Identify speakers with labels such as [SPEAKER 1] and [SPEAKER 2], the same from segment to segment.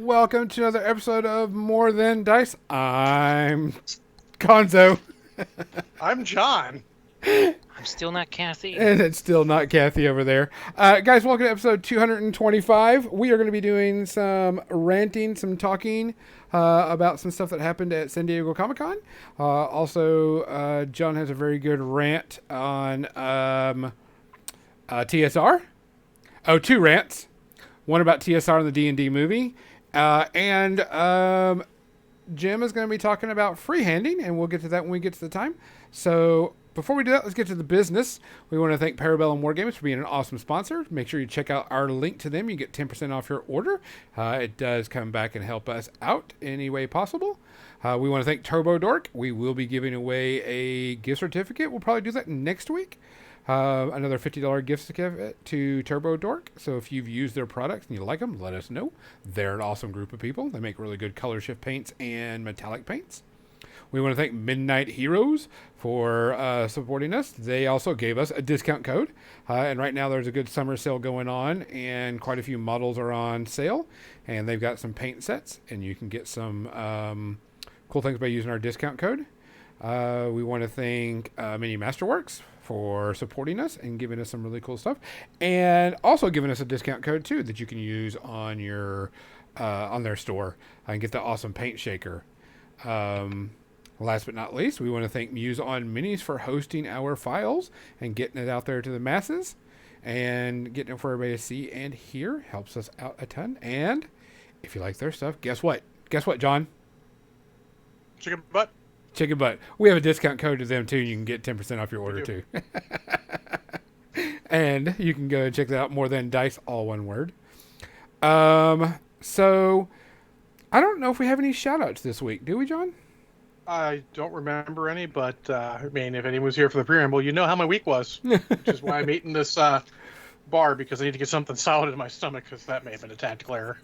[SPEAKER 1] Welcome to another episode of More Than Dice. I'm Gonzo.
[SPEAKER 2] I'm John.
[SPEAKER 3] I'm still not Kathy.
[SPEAKER 1] And it's still not Kathy over there. Guys, welcome to episode 225. We are going to be doing some ranting, some talking about some stuff that happened at San Diego Comic-Con. Also, John has a very good rant on TSR. Oh, two rants. One about TSR and the D&D movie. And Jim is going to be talking about freehanding, and we'll get to that when we get to the time. So before we do that, let's get to the business. We want to thank Parabellum Wargames for being an awesome sponsor. Make sure you check out our link to them. You get 10% off your order. It does come back and help us out any way possible. We want to thank Turbo Dork. We will be giving away a gift certificate. We'll probably do that next week. Another $50 gift certificate to Turbo Dork. So if you've used their products and you like them, let us know. They're an awesome group of people. They make really good color shift paints and metallic paints. We want to thank Midnight Heroes for supporting us. They also gave us a discount code. And right now there's a good summer sale going on, and quite a few models are on sale. And they've got some paint sets, and you can get some cool things by using our discount code. We want to thank Mini Masterworks for supporting us and giving us some really cool stuff, and also giving us a discount code too that you can use on your on their store and get the awesome paint shaker. Last but not least, we want to thank Muse on Minis for hosting our files and getting it out there to the masses and getting it for everybody to see and hear. Helps us out a ton. And if you like their stuff, guess what? Guess what, John?
[SPEAKER 2] Chicken butt.
[SPEAKER 1] Chicken butt. We have a discount code to them too. You can get 10% off your order too. And you can go and check that out. More Than Dice, all one word. So I don't know if we have any shout outs this week. Do we, John?
[SPEAKER 2] I don't remember any, but I mean, if anyone was here for the preamble, you know how my week was, which is why I'm eating this bar, because I need to get something solid in my stomach, because that may have been a tactical error.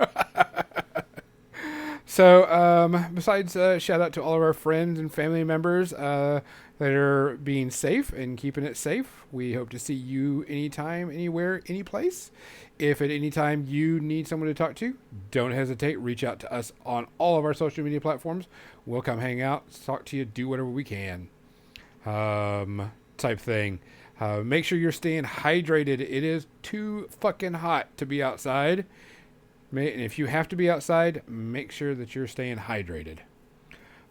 [SPEAKER 1] So, besides shout out to all of our friends and family members that are being safe and keeping it safe, we hope to see you anytime, anywhere, any place. If at any time you need someone to talk to, don't hesitate. Reach out to us on all of our social media platforms. We'll come hang out, talk to you, do whatever we can. Type thing. Make sure you're staying hydrated. It is too fucking hot to be outside. And if you have to be outside, make sure that you're staying hydrated.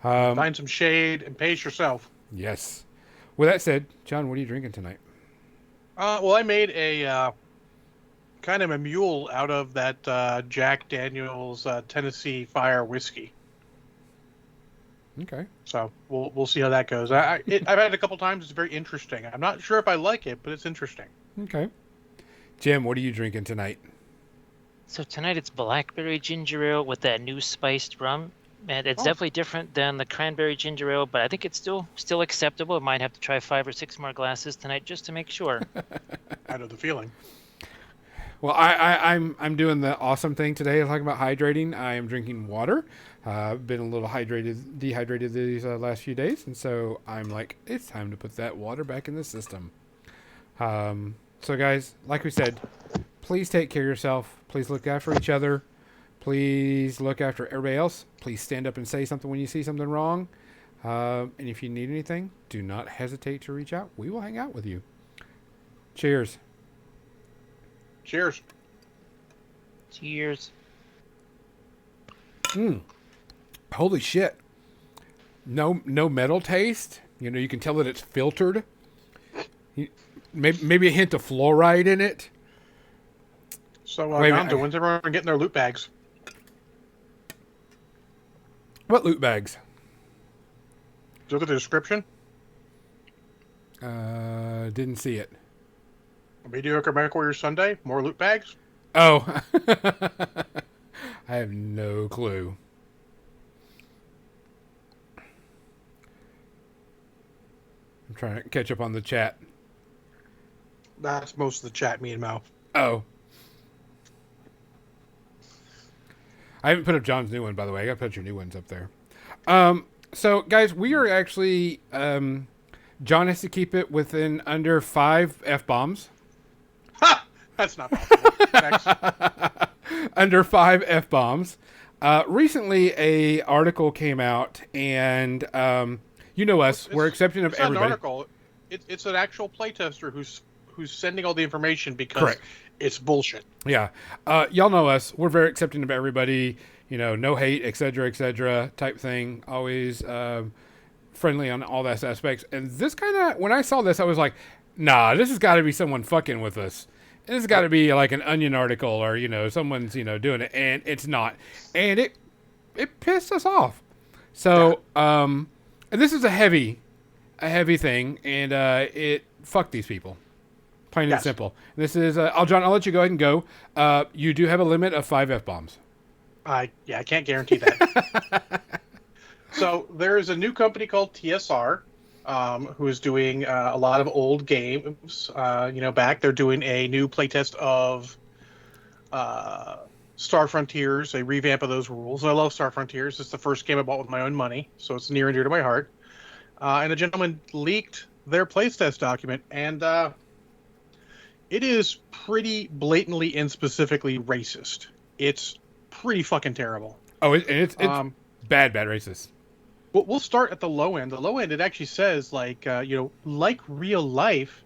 [SPEAKER 2] Find some shade and pace yourself.
[SPEAKER 1] Yes. With that said, John, what are you drinking tonight?
[SPEAKER 2] Well, I made a kind of a mule out of that Jack Daniel's Tennessee Fire whiskey.
[SPEAKER 1] Okay.
[SPEAKER 2] So we'll see how that goes. I've had it a couple times. It's very interesting. I'm not sure if I like it, but it's interesting.
[SPEAKER 1] Okay. Jim, what are you drinking tonight?
[SPEAKER 3] So tonight it's blackberry ginger ale with that new spiced rum. And it's definitely different than the cranberry ginger ale, but I think it's still acceptable. I might have to try 5 or 6 more glasses tonight just to make sure.
[SPEAKER 2] I know the feeling.
[SPEAKER 1] Well, I'm doing the awesome thing today. Talking about hydrating. I am drinking water. I've been a little dehydrated these last few days, and so I'm like, it's time to put that water back in the system. So guys, like we said, please take care of yourself. Please look after each other. Please look after everybody else. Please stand up and say something when you see something wrong. And if you need anything, do not hesitate to reach out. We will hang out with you. Cheers.
[SPEAKER 2] Cheers.
[SPEAKER 3] Cheers.
[SPEAKER 1] Holy shit. No metal taste. You know, you can tell that it's filtered. Maybe a hint of fluoride in it.
[SPEAKER 2] So,
[SPEAKER 1] Wait a minute.
[SPEAKER 2] Gonzo, when's everyone getting their loot bags?
[SPEAKER 1] What loot bags?
[SPEAKER 2] Did you look at the description?
[SPEAKER 1] Didn't see it.
[SPEAKER 2] Mediocre MechWarrior Sunday? More loot bags?
[SPEAKER 1] Oh. I have no clue. I'm trying to catch up on the chat.
[SPEAKER 2] That's most of the chat, me and Mal.
[SPEAKER 1] Oh. I haven't put up John's new one, by the way. I got to put your new ones up there. So, guys, we are actually... John has to keep it within under 5 F-bombs.
[SPEAKER 2] Ha! That's not possible. Next.
[SPEAKER 1] Under 5 F-bombs. Recently, a article came out, and you know us, we're accepting of
[SPEAKER 2] It's not an
[SPEAKER 1] everybody.
[SPEAKER 2] article. It's an actual playtester who's sending all the information because
[SPEAKER 1] Correct.
[SPEAKER 2] it's bullshit.
[SPEAKER 1] Yeah. Y'all know us. We're very accepting of everybody. You know, no hate, et cetera, type thing. Always friendly on all those aspects. And this kind of, when I saw this, I was like, nah, this has got to be someone fucking with us. This has got to be like an Onion article or, someone's, doing it. And it's not. And it pissed us off. So, and this is a heavy thing. And it fuck these people. Plain and simple. This is, John, I'll let you go ahead and go. You do have a limit of 5 F-bombs.
[SPEAKER 2] I can't guarantee that. So there is a new company called TSR, who is doing a lot of old games. Back they're doing a new playtest of Star Frontiers, a revamp of those rules. I love Star Frontiers. It's the first game I bought with my own money, so it's near and dear to my heart. And a gentleman leaked their playtest document, and it is pretty blatantly and specifically racist. It's pretty fucking terrible.
[SPEAKER 1] Oh, it's bad racist.
[SPEAKER 2] We'll start at the low end. The low end, it actually says, like real life,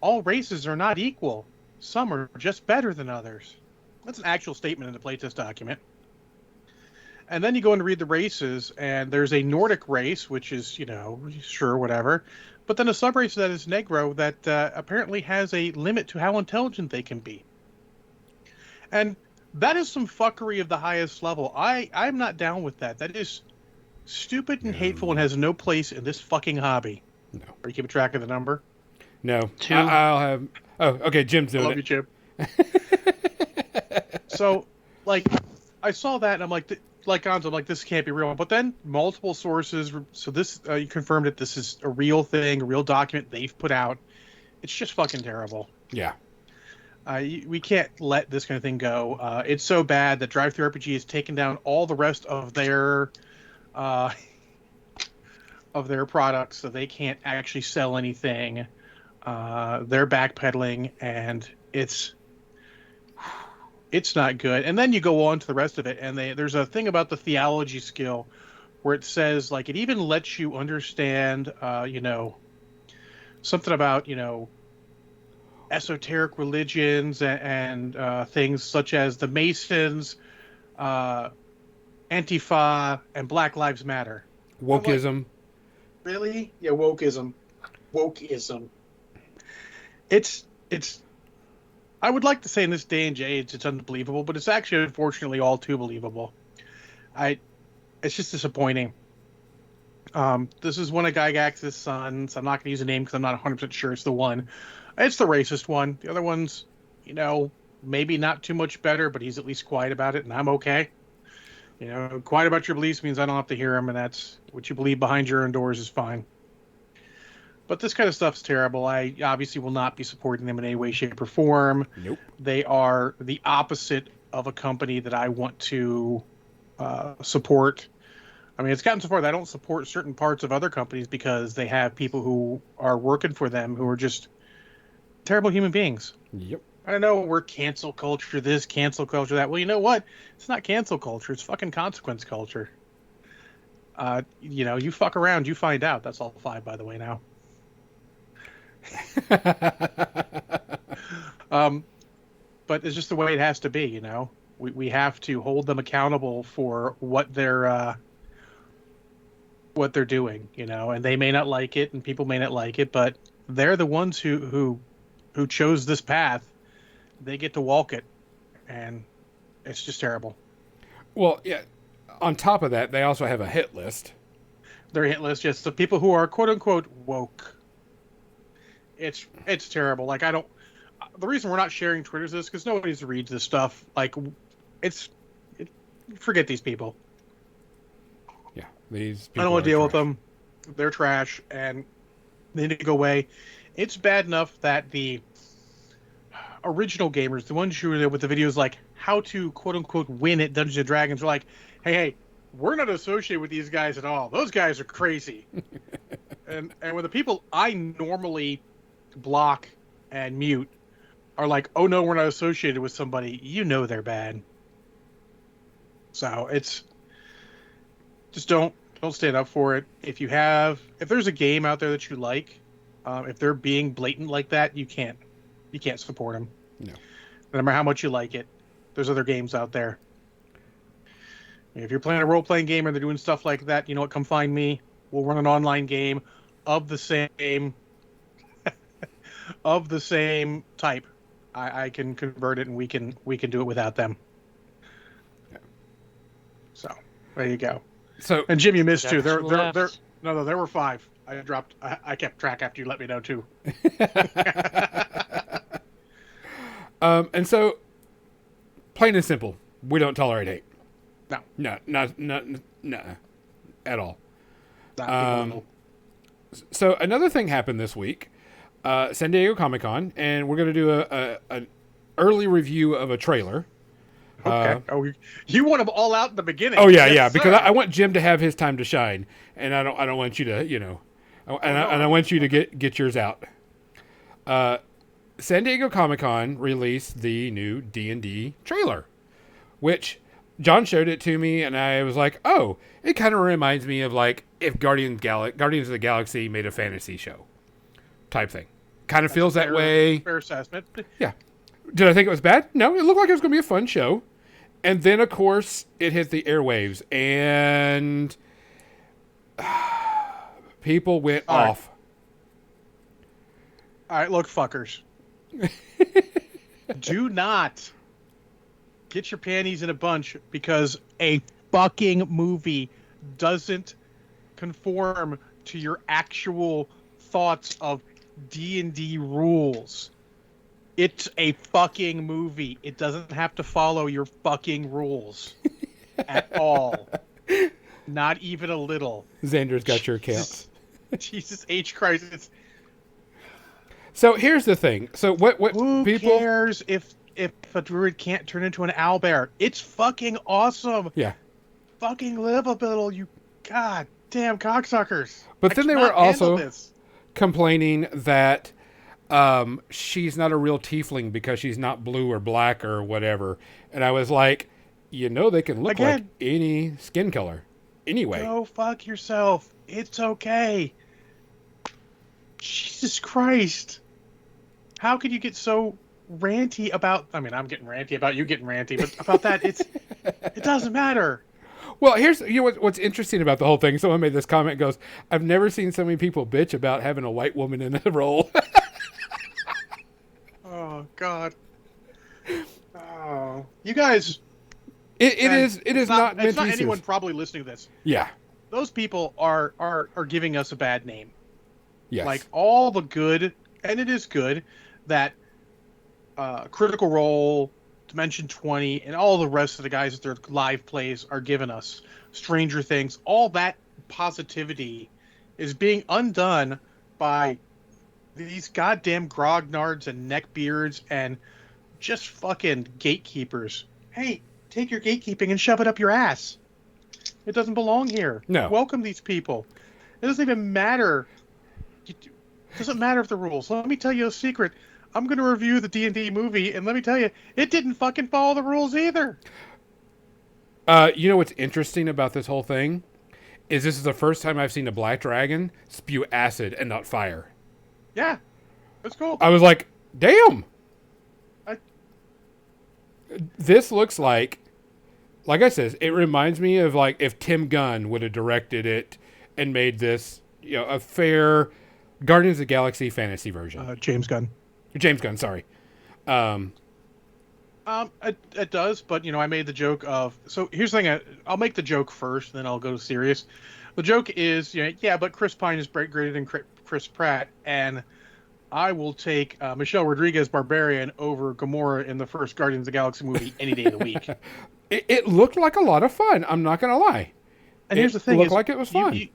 [SPEAKER 2] all races are not equal. Some are just better than others. That's an actual statement in the playtest document. And then you go and read the races, and there's a Nordic race, which is, sure, whatever. But then a subrace that is Negro that apparently has a limit to how intelligent they can be. And that is some fuckery of the highest level. I'm not down with that. That is stupid and hateful and has no place in this fucking hobby.
[SPEAKER 1] No.
[SPEAKER 2] Are you keeping track of the number?
[SPEAKER 1] No.
[SPEAKER 3] 2.
[SPEAKER 1] I'll have... Oh, okay, Jim's doing
[SPEAKER 2] I love
[SPEAKER 1] it.
[SPEAKER 2] you, Jim. So, I saw that and I'm like... I'm like, this can't be real. But then multiple sources, so this you confirmed that this is a real thing, a real document they've put out. It's just fucking terrible.
[SPEAKER 1] Yeah.
[SPEAKER 2] We can't let this kind of thing go. It's so bad that Drive-Thru RPG has taken down all the rest of their products, so they can't actually sell anything. They're backpedaling, and it's not good. And then you go on to the rest of it, and there's a thing about the theology skill where it says, like, it even lets you understand, something about, esoteric religions and things such as the Masons, Antifa, and Black Lives Matter.
[SPEAKER 1] Wokeism.
[SPEAKER 2] Like, really? Yeah, wokeism. It's I would like to say in this day and age it's unbelievable, but it's actually unfortunately all too believable. It's just disappointing. This is one of Gygax's sons. I'm not going to use a name because I'm not 100% sure it's the one. It's the racist one. The other one's, maybe not too much better, but he's at least quiet about it, and I'm okay. Quiet about your beliefs means I don't have to hear them, and that's what you believe behind your own doors is fine. But this kind of stuff's terrible. I obviously will not be supporting them in any way, shape, or form.
[SPEAKER 1] Nope.
[SPEAKER 2] They are the opposite of a company that I want to support. I mean, it's gotten so far that I don't support certain parts of other companies because they have people who are working for them who are just terrible human beings.
[SPEAKER 1] Yep.
[SPEAKER 2] I don't know, we're cancel culture this, cancel culture that. Well, you know what? It's not cancel culture. It's fucking consequence culture. You fuck around, you find out. That's all 5, by the way, now. But it's just the way it has to be, We have to hold them accountable for what they're doing, and they may not like it, and people may not like it, but they're the ones who chose this path. They get to walk it, and it's just terrible.
[SPEAKER 1] Well, yeah. On top of that, they also have a hit list.
[SPEAKER 2] Their hit list, just the people who are quote unquote woke. It's terrible. Like, the reason we're not sharing Twitter is this because nobody reads this stuff. Like, forget these people.
[SPEAKER 1] Yeah, these people
[SPEAKER 2] I don't want to deal with
[SPEAKER 1] trash.
[SPEAKER 2] them. They're trash, and they need to go away. It's bad enough that the original gamers, the ones who were there with the videos like how to quote unquote win at Dungeons and Dragons, are like, hey, we're not associated with these guys at all. Those guys are crazy. and when the people I normally block and mute are like, oh no, we're not associated with somebody, they're bad. So it's just don't stand up for it. If there's a game out there that you like, if they're being blatant like that, you can't support them.
[SPEAKER 1] No.
[SPEAKER 2] No matter how much you like it, there's other games out there. If you're playing a role-playing game and they're doing stuff like that, you know what? Come find me. We'll run an online game of the same of the same type. I can convert it and we can do it without them.
[SPEAKER 1] Yeah.
[SPEAKER 2] So there you go.
[SPEAKER 1] So
[SPEAKER 2] And Jim, you missed two. There were 5. I kept track after you let me know too.
[SPEAKER 1] And so, plain and simple, we don't tolerate hate.
[SPEAKER 2] No.
[SPEAKER 1] No, at all.
[SPEAKER 2] Not
[SPEAKER 1] So another thing happened this week, San Diego Comic-Con, and we're going to do an early review of a trailer.
[SPEAKER 2] Okay. You want them all out in the beginning?
[SPEAKER 1] Oh yeah,
[SPEAKER 2] Yes,
[SPEAKER 1] yeah. Because
[SPEAKER 2] sir.
[SPEAKER 1] I want Jim to have his time to shine, and I don't want you to, I want you to get yours out. San Diego Comic-Con released the new D&D trailer, which John showed it to me, and I was like, oh, it kind of reminds me of like if Guardians of the Galaxy made a fantasy show type thing. Kind of feels that way.
[SPEAKER 2] Fair assessment.
[SPEAKER 1] Yeah. Did I think it was bad? No, it looked like it was going to be a fun show. And then, of course, it hit the airwaves, and people went off.
[SPEAKER 2] All right, look, fuckers. Do not get your panties in a bunch because a fucking movie doesn't conform to your actual thoughts of D&D rules. It's a fucking movie. It doesn't have to follow your fucking rules at all. Not even a little.
[SPEAKER 1] Xander's got your account.
[SPEAKER 2] Jesus H. Christ.
[SPEAKER 1] So here's the thing. So what
[SPEAKER 2] Who
[SPEAKER 1] people
[SPEAKER 2] cares if a druid can't turn into an owlbear? It's fucking awesome.
[SPEAKER 1] Yeah.
[SPEAKER 2] Fucking live a little, you goddamn cocksuckers.
[SPEAKER 1] But then they were
[SPEAKER 2] cannot handle
[SPEAKER 1] also
[SPEAKER 2] this.
[SPEAKER 1] complaining that she's not a real tiefling because she's not blue or black or whatever. And I was like, they can look like any skin color. Anyway.
[SPEAKER 2] Go fuck yourself. It's okay. Jesus Christ. How could you get so ranty about... I mean, I'm getting ranty about you getting ranty, but about that, it doesn't matter.
[SPEAKER 1] Well, here's what's interesting about the whole thing. Someone made this comment, goes, I've never seen so many people bitch about having a white woman in the role.
[SPEAKER 2] Oh, God. Oh. You guys...
[SPEAKER 1] It is not meant
[SPEAKER 2] it's not
[SPEAKER 1] to be
[SPEAKER 2] anyone
[SPEAKER 1] serious.
[SPEAKER 2] probably listening to this.
[SPEAKER 1] Yeah.
[SPEAKER 2] Those people are giving us a bad name.
[SPEAKER 1] Yes.
[SPEAKER 2] Like all the good, and it is good, that Critical Role, Dimension 20, and all the rest of the guys at their live plays are giving us. Stranger Things, all that positivity is being undone by these goddamn grognards and neckbeards and just fucking gatekeepers. Hey, take your gatekeeping and shove it up your ass. It doesn't belong here.
[SPEAKER 1] No.
[SPEAKER 2] Welcome these people. It doesn't even matter. It doesn't matter if the rules. Let me tell you a secret. I'm going to review the D&D movie, and let me tell you, it didn't fucking follow the rules either.
[SPEAKER 1] You know what's interesting about this whole thing? This is the first time I've seen a black dragon spew acid and not fire.
[SPEAKER 2] Yeah. That's cool.
[SPEAKER 1] I was like, damn. This looks like I said, it reminds me of like if Tim Gunn would have directed it and made this, a fair Guardians of the Galaxy fantasy version.
[SPEAKER 2] James Gunn.
[SPEAKER 1] James Gunn, sorry.
[SPEAKER 2] It does, but I made the joke of. So here's the thing. I'll make the joke first, then I'll go serious. The joke is, but Chris Pine is greater than Chris Pratt, and I will take Michelle Rodriguez Barbarian over Gamora in the first Guardians of the Galaxy movie any day of the week.
[SPEAKER 1] It looked like a lot of fun. I'm not gonna lie.
[SPEAKER 2] And here's the thing:
[SPEAKER 1] it looked like it was fun.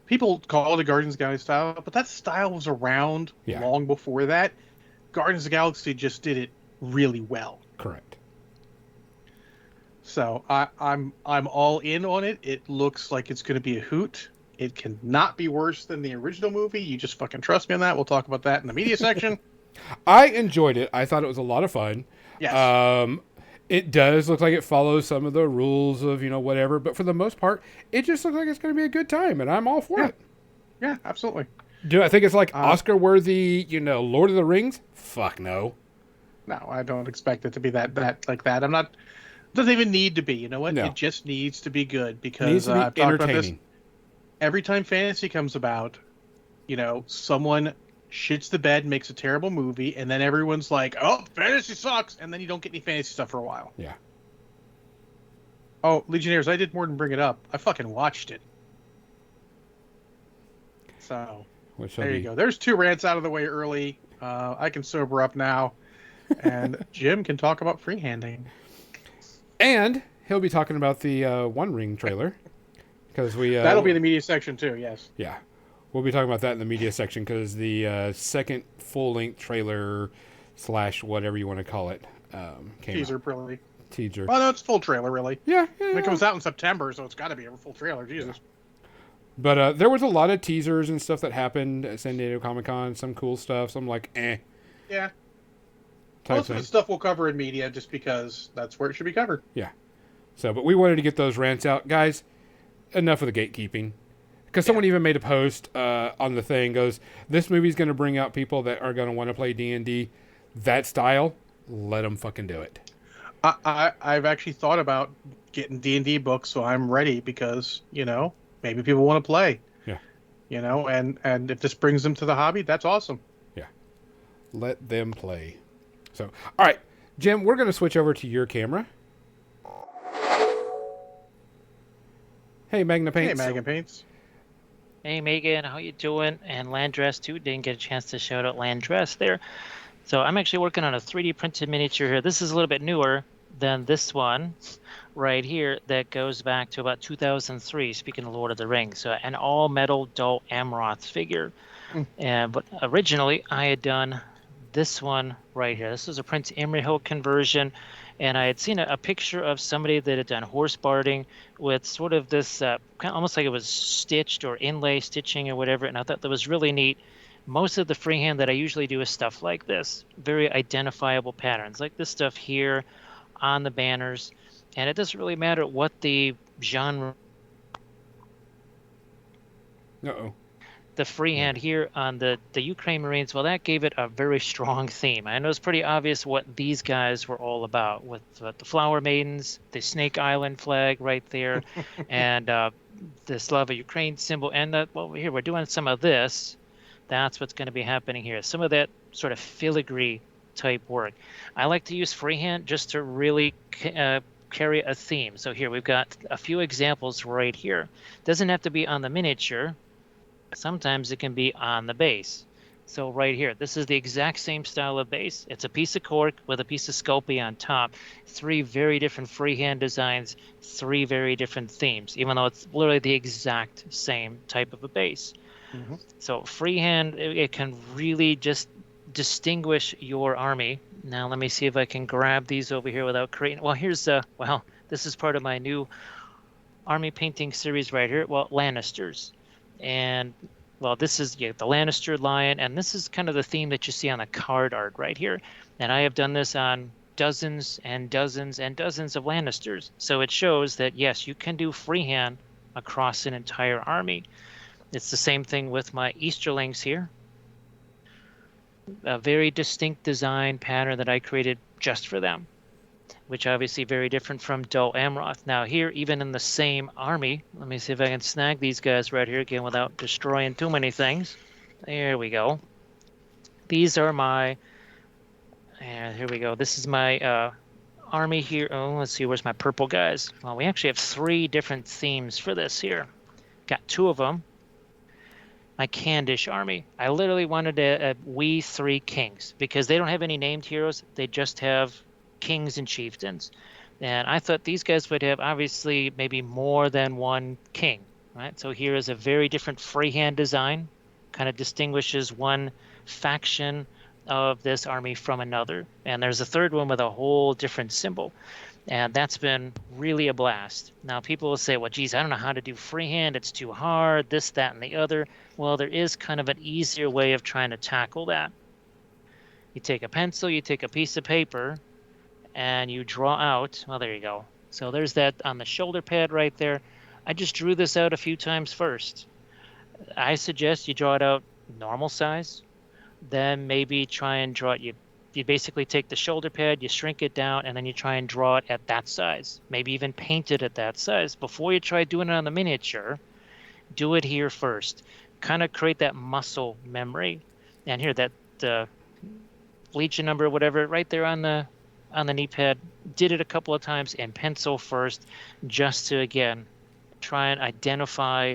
[SPEAKER 2] People call it a Guardians of the Galaxy style, but that style was around long before that. Guardians of the Galaxy just did it really well.
[SPEAKER 1] Correct.
[SPEAKER 2] So I'm all in on it. It looks like it's going to be a hoot. It cannot be worse than the original movie. You just fucking trust me on that. We'll talk about that in the media section.
[SPEAKER 1] I enjoyed it. I thought it was a lot of fun.
[SPEAKER 2] Yes.
[SPEAKER 1] It does look like it follows some of the rules of, whatever, but for the most part, it just looks like it's going to be a good time, and I'm all for
[SPEAKER 2] Yeah.
[SPEAKER 1] it.
[SPEAKER 2] Yeah, absolutely.
[SPEAKER 1] Do I think it's like
[SPEAKER 2] Uh,
[SPEAKER 1] Oscar worthy, Lord of the Rings? Fuck no.
[SPEAKER 2] no, I don't expect it to be that like that. I'm not. Doesn't even need to be. You know what?
[SPEAKER 1] No.
[SPEAKER 2] It just needs to be good
[SPEAKER 1] It needs
[SPEAKER 2] because
[SPEAKER 1] to be
[SPEAKER 2] I've talked about this.
[SPEAKER 1] entertaining.
[SPEAKER 2] Every time fantasy comes about, someone shits the bed, makes a terrible movie, and then everyone's like, "Oh, fantasy sucks," and then you don't get any fantasy stuff for a while.
[SPEAKER 1] Yeah.
[SPEAKER 2] Oh, Legionnaires, I did more than bring it up. I fucking watched it. So there you go. There's 2 rants out of the way early. I can sober up now, and Jim can talk about freehanding.
[SPEAKER 1] And he'll be talking about the One Ring trailer. Because
[SPEAKER 2] That'll be in the media section too, yes.
[SPEAKER 1] Yeah. We'll be talking about that in the media section because the second full-length trailer / whatever you want to call it came
[SPEAKER 2] Teaser,
[SPEAKER 1] out.
[SPEAKER 2] really.
[SPEAKER 1] Teaser.
[SPEAKER 2] Well, no, it's full trailer, really.
[SPEAKER 1] Yeah.
[SPEAKER 2] It comes out in September, so it's got to be a full trailer. Jesus.
[SPEAKER 1] But there was a lot of teasers and stuff that happened at San Diego Comic-Con. Some cool stuff. Some like,
[SPEAKER 2] Yeah.
[SPEAKER 1] type
[SPEAKER 2] Most of
[SPEAKER 1] thing.
[SPEAKER 2] the stuff we'll cover in media just because that's where it should be covered.
[SPEAKER 1] Yeah. So, but we wanted to get those rants out. Guys, enough of the gatekeeping. Because someone even made a post on the thing, goes, this movie's going to bring out people that are going to want to play D&D. That style, let them fucking do it.
[SPEAKER 2] I've actually thought about getting D&D books, so I'm ready because, maybe people want to play.
[SPEAKER 1] Yeah.
[SPEAKER 2] And if this brings them to the hobby, that's awesome.
[SPEAKER 1] Yeah. Let them play. So, all right, Jim, we're going to switch over to your camera. Hey, Magna Paints.
[SPEAKER 2] Hey, Magna Paints.
[SPEAKER 3] Hey Megan, how you doing? And Landress too. Didn't get a chance to shout out Landress there. So I'm actually working on a 3D printed miniature here. This is a little bit newer than this one right here that goes back to about 2003, speaking of Lord of the Rings. So an all metal Dol Amroth figure. But originally I had done this one right here. This was a Prince Imrahil conversion. And I had seen a picture of somebody that had done horse barding with sort of this, kind of almost like it was stitched or inlay stitching or whatever. And I thought that was really neat. Most of the freehand that I usually do is stuff like this, very identifiable patterns, like this stuff here on the banners. And it doesn't really matter what the genre.
[SPEAKER 1] Uh-oh.
[SPEAKER 3] The freehand here on the Ukraine Marines, well, that gave it a very strong theme. I know it's pretty obvious what these guys were all about with the Flower Maidens, the Snake Island flag right there, and the Slava Ukraine symbol. And here, we're doing some of this. That's what's going to be happening here. Some of that sort of filigree type work. I like to use freehand just to really carry a theme. So here, we've got a few examples right here. Doesn't have to be on the miniature. Sometimes it can be on the base. So right here, this is the exact same style of base. It's a piece of cork with a piece of Sculpey on top. 3 very different freehand designs, 3 very different themes, even though it's literally the exact same type of a base. Mm-hmm. So freehand, it can really just distinguish your army. Now let me see if I can grab these over here without creating. Well, here's this is part of my new army painting series right here. Well, Lannisters. And well, this is the Lannister lion, and this is kind of the theme that you see on the card art right here. And I have done this on dozens and dozens and dozens of Lannisters. So it shows that, yes, you can do freehand across an entire army. It's the same thing with my Easterlings here. A very distinct design pattern that I created just for them, which obviously very different from Dol Amroth. Now here, even in the same army, let me see if I can snag these guys right here again without destroying too many things. There we go. These are my, here we go. This is my army here. Oh, let's see, where's my purple guys? Well, we actually have 3 different themes for this here. Got 2 of them. My Candish army. I literally wanted a we 3 kings because they don't have any named heroes. They just have kings and chieftains. And I thought these guys would have obviously maybe more than one king, right? So here is a very different freehand design, kind of distinguishes one faction of this army from another. And there's a third one with a whole different symbol. And that's been really a blast. Now people will say, well, geez, I don't know how to do freehand. It's too hard, this, that, and the other. Well, there is kind of an easier way of trying to tackle that. You take a pencil, you take a piece of paper, and you draw out, well, there you go. So there's that on the shoulder pad right there. I just drew this out a few times first. I suggest you draw it out normal size, then maybe try and draw it. You basically take the shoulder pad, you shrink it down, and then you try and draw it at that size. Maybe even paint it at that size. Before you try doing it on the miniature, do it here first. Kind of create that muscle memory. And here, that Legion number, whatever, right there on the knee pad. Did it a couple of times in pencil first, just to, again, try and identify,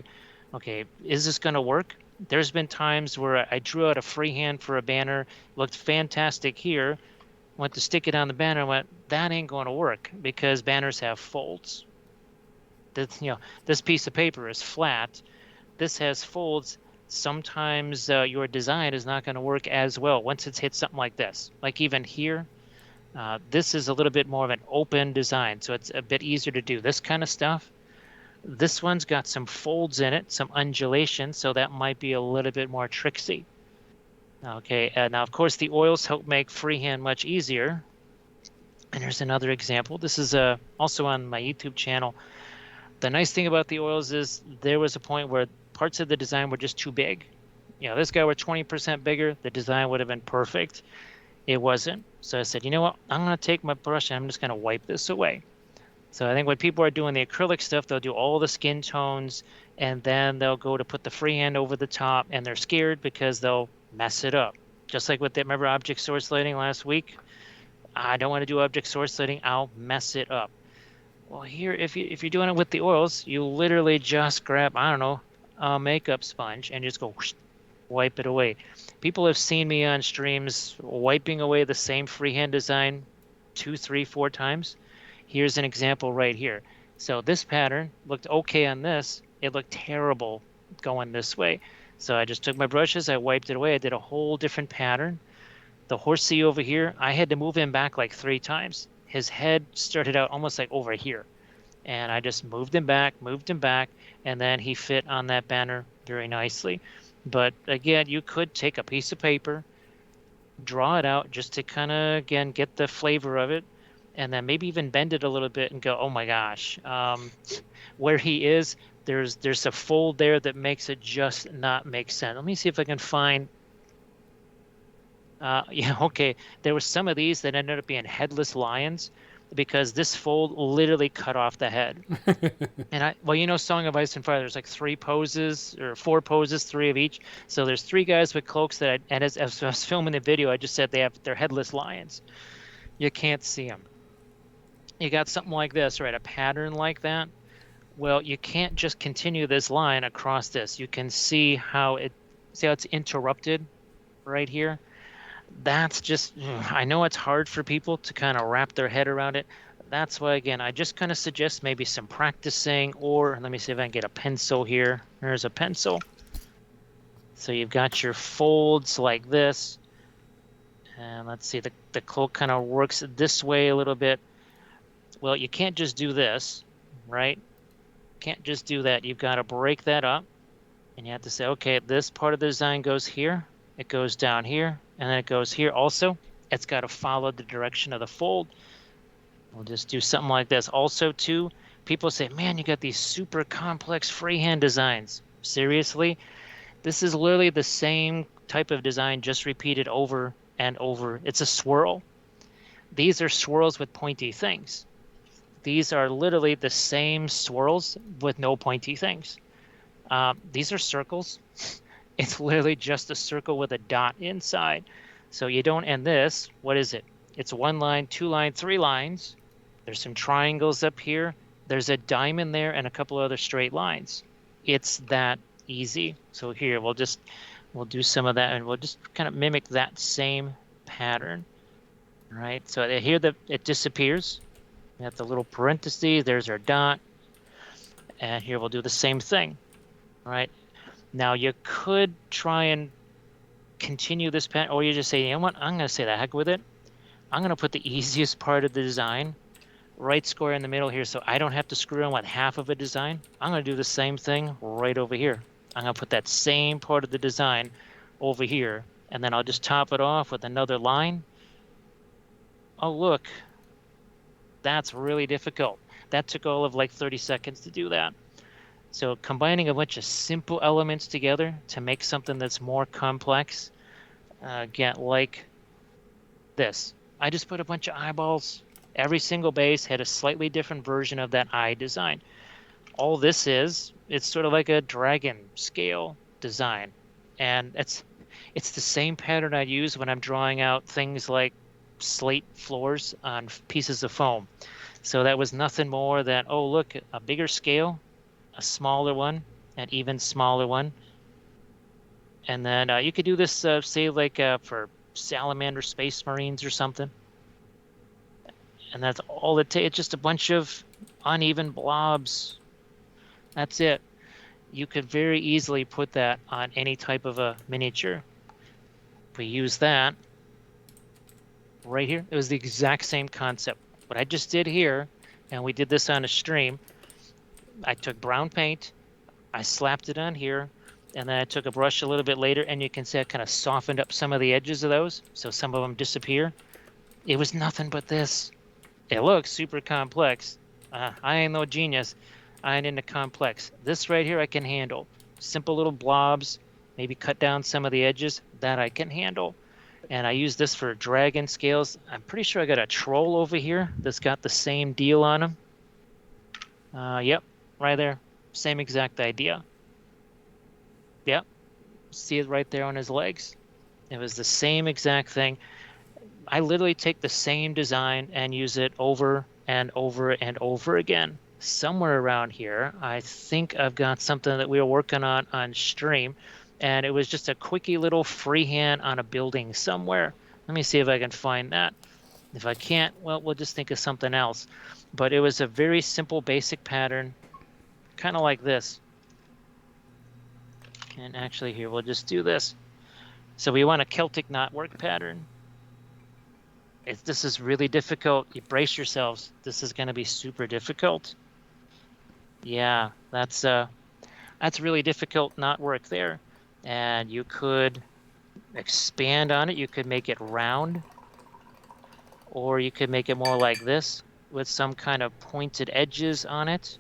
[SPEAKER 3] okay, is this going to work? There's been times where I drew out a freehand for a banner, looked fantastic here, went to stick it on the banner and went, that ain't going to work because banners have folds. This piece of paper is flat. This has folds. Sometimes your design is not going to work as well once it's hit something like this. Like even here, this is a little bit more of an open design, so it's a bit easier to do this kind of stuff. This one's got some folds in it, some undulation, so that might be a little bit more tricksy. Okay, now of course the oils help make freehand much easier. And here's another example. This is also on my YouTube channel. The nice thing about the oils is there was a point where parts of the design were just too big. This guy were 20% bigger, the design would have been perfect. It wasn't. So I said, you know what? I'm going to take my brush and I'm just going to wipe this away. So I think when people are doing the acrylic stuff, they'll do all the skin tones, and then they'll go to put the freehand over the top, and they're scared because they'll mess it up. Just like with remember object source lighting last week? I don't want to do object source lighting. I'll mess it up. Well, here, if you're doing it with the oils, you literally just grab, I don't know, a makeup sponge and just go whoosh, wipe it away. People have seen me on streams wiping away the same freehand design 2, 3, 4 times. Here's an example right here. So this pattern looked okay on this. It looked terrible going this way. So I just took my brushes, I wiped it away. I did a whole different pattern. The horsey over here, I had to move him back like 3 times. His head started out almost like over here. And I just moved him back, and then he fit on that banner very nicely. But again, you could take a piece of paper, draw it out just to kind of, again, get the flavor of it. And then maybe even bend it a little bit and go, oh my gosh, where he is, there's a fold there that makes it just not make sense. Let me see if I can find, okay. There were some of these that ended up being headless lions because this fold literally cut off the head. And Song of Ice and Fire, there's like 3 poses or 4 poses, 3 of each. So there's 3 guys with cloaks that as I was filming the video, I just said they're headless lions. You can't see them. You got something like this, right? A pattern like that. Well, you can't just continue this line across this. You can see how it's interrupted right here. That's just, I know it's hard for people to kind of wrap their head around it. That's why, again, I just kind of suggest maybe some practicing, or let me see if I can get a pencil here. There's a pencil. So you've got your folds like this. And let's see, the cloak kind of works this way a little bit. Well, you can't just do this, right? Can't just do that. You've got to break that up. And you have to say, okay, this part of the design goes here. It goes down here. And then it goes here also. It's got to follow the direction of the fold. We'll just do something like this. Also, too, people say, man, you got these super complex freehand designs. Seriously? This is literally the same type of design, just repeated over and over. It's a swirl. These are swirls with pointy things. These are literally the same swirls with no pointy things. These are circles. It's literally just a circle with a dot inside. So you don't end this. What is it? It's 1 line, 2 line, 3 lines. There's some triangles up here. There's a diamond there and a couple other straight lines. It's that easy. So here, we'll do some of that, and we'll just kind of mimic that same pattern. All right, so here it disappears. We have the little parentheses, there's our dot. And here we'll do the same thing. All right, now you could try and continue this pattern, or you just say, you know what, I'm going to say the heck with it. I'm going to put the easiest part of the design right square in the middle here, so I don't have to screw on with half of a design. I'm going to do the same thing right over here. I'm going to put that same part of the design over here, and then I'll just top it off with another line. Oh, look, That's really difficult. That took all of like 30 seconds to do that. So combining a bunch of simple elements together to make something that's more complex, again, like this. I just put a bunch of eyeballs. Every single base had a slightly different version of that eye design. All this is, it's sort of like a dragon scale design. And it's the same pattern I use when I'm drawing out things like slate floors on pieces of foam. So that was nothing more than, oh, look, a bigger scale, a smaller one, an even smaller one. And then you could do this, say, like for salamander space marines or something. And that's all it takes. It's just a bunch of uneven blobs. That's it. You could very easily put that on any type of a miniature. We use that right here. It was the exact same concept. What I just did here, and we did this on a stream, I took brown paint, I slapped it on here, and then I took a brush a little bit later, and you can see I kind of softened up some of the edges of those, so some of them disappear. It was nothing but this. It looks super complex. I ain't no genius. I ain't into complex. This right here I can handle. Simple little blobs, maybe cut down some of the edges, that I can handle. And I use this for dragon scales. I'm pretty sure I got a troll over here that's got the same deal on him. Yep, right there. Same exact idea. Yep, see it right there on his legs. It was the same exact thing. I literally take the same design and use it over and over and over again. Somewhere around here, I think I've got something that we were working on stream, and it was just a quickie little freehand on a building somewhere. Let me see if I can find that. If I can't, well, we'll just think of something else. But it was a very simple, basic pattern, kind of like this. And actually here, we'll just do this. So we want a Celtic knotwork pattern. This is really difficult. You brace yourselves. This is going to be super difficult. Yeah, that's really difficult knotwork there. And you could expand on it. You could make it round, or you could make it more like this with some kind of pointed edges on it.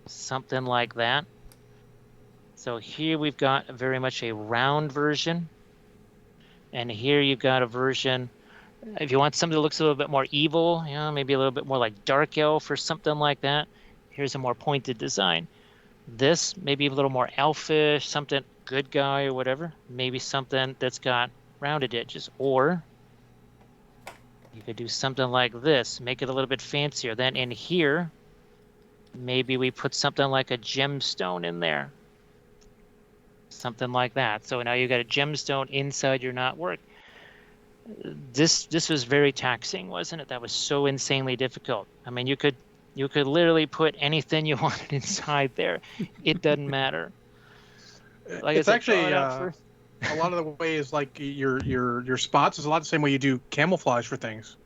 [SPEAKER 3] Something like that. So here we've got very much a round version. And here you've got a version, if you want something that looks a little bit more evil, you know, maybe a little bit more like Dark Elf or something like that, here's a more pointed design. This, maybe a little more elfish, something good guy or whatever, maybe something that's got rounded edges. Or you could do something like this, make it a little bit fancier. Then in here, maybe we put something like a gemstone in there. Something like that. So now you've got a gemstone inside your knotwork. This was very taxing, wasn't it? That was so insanely difficult. I mean, you could literally put anything you wanted inside there. It doesn't matter.
[SPEAKER 2] Like it's actually a lot of the ways, like your spots is a lot the same way you do camouflage for things.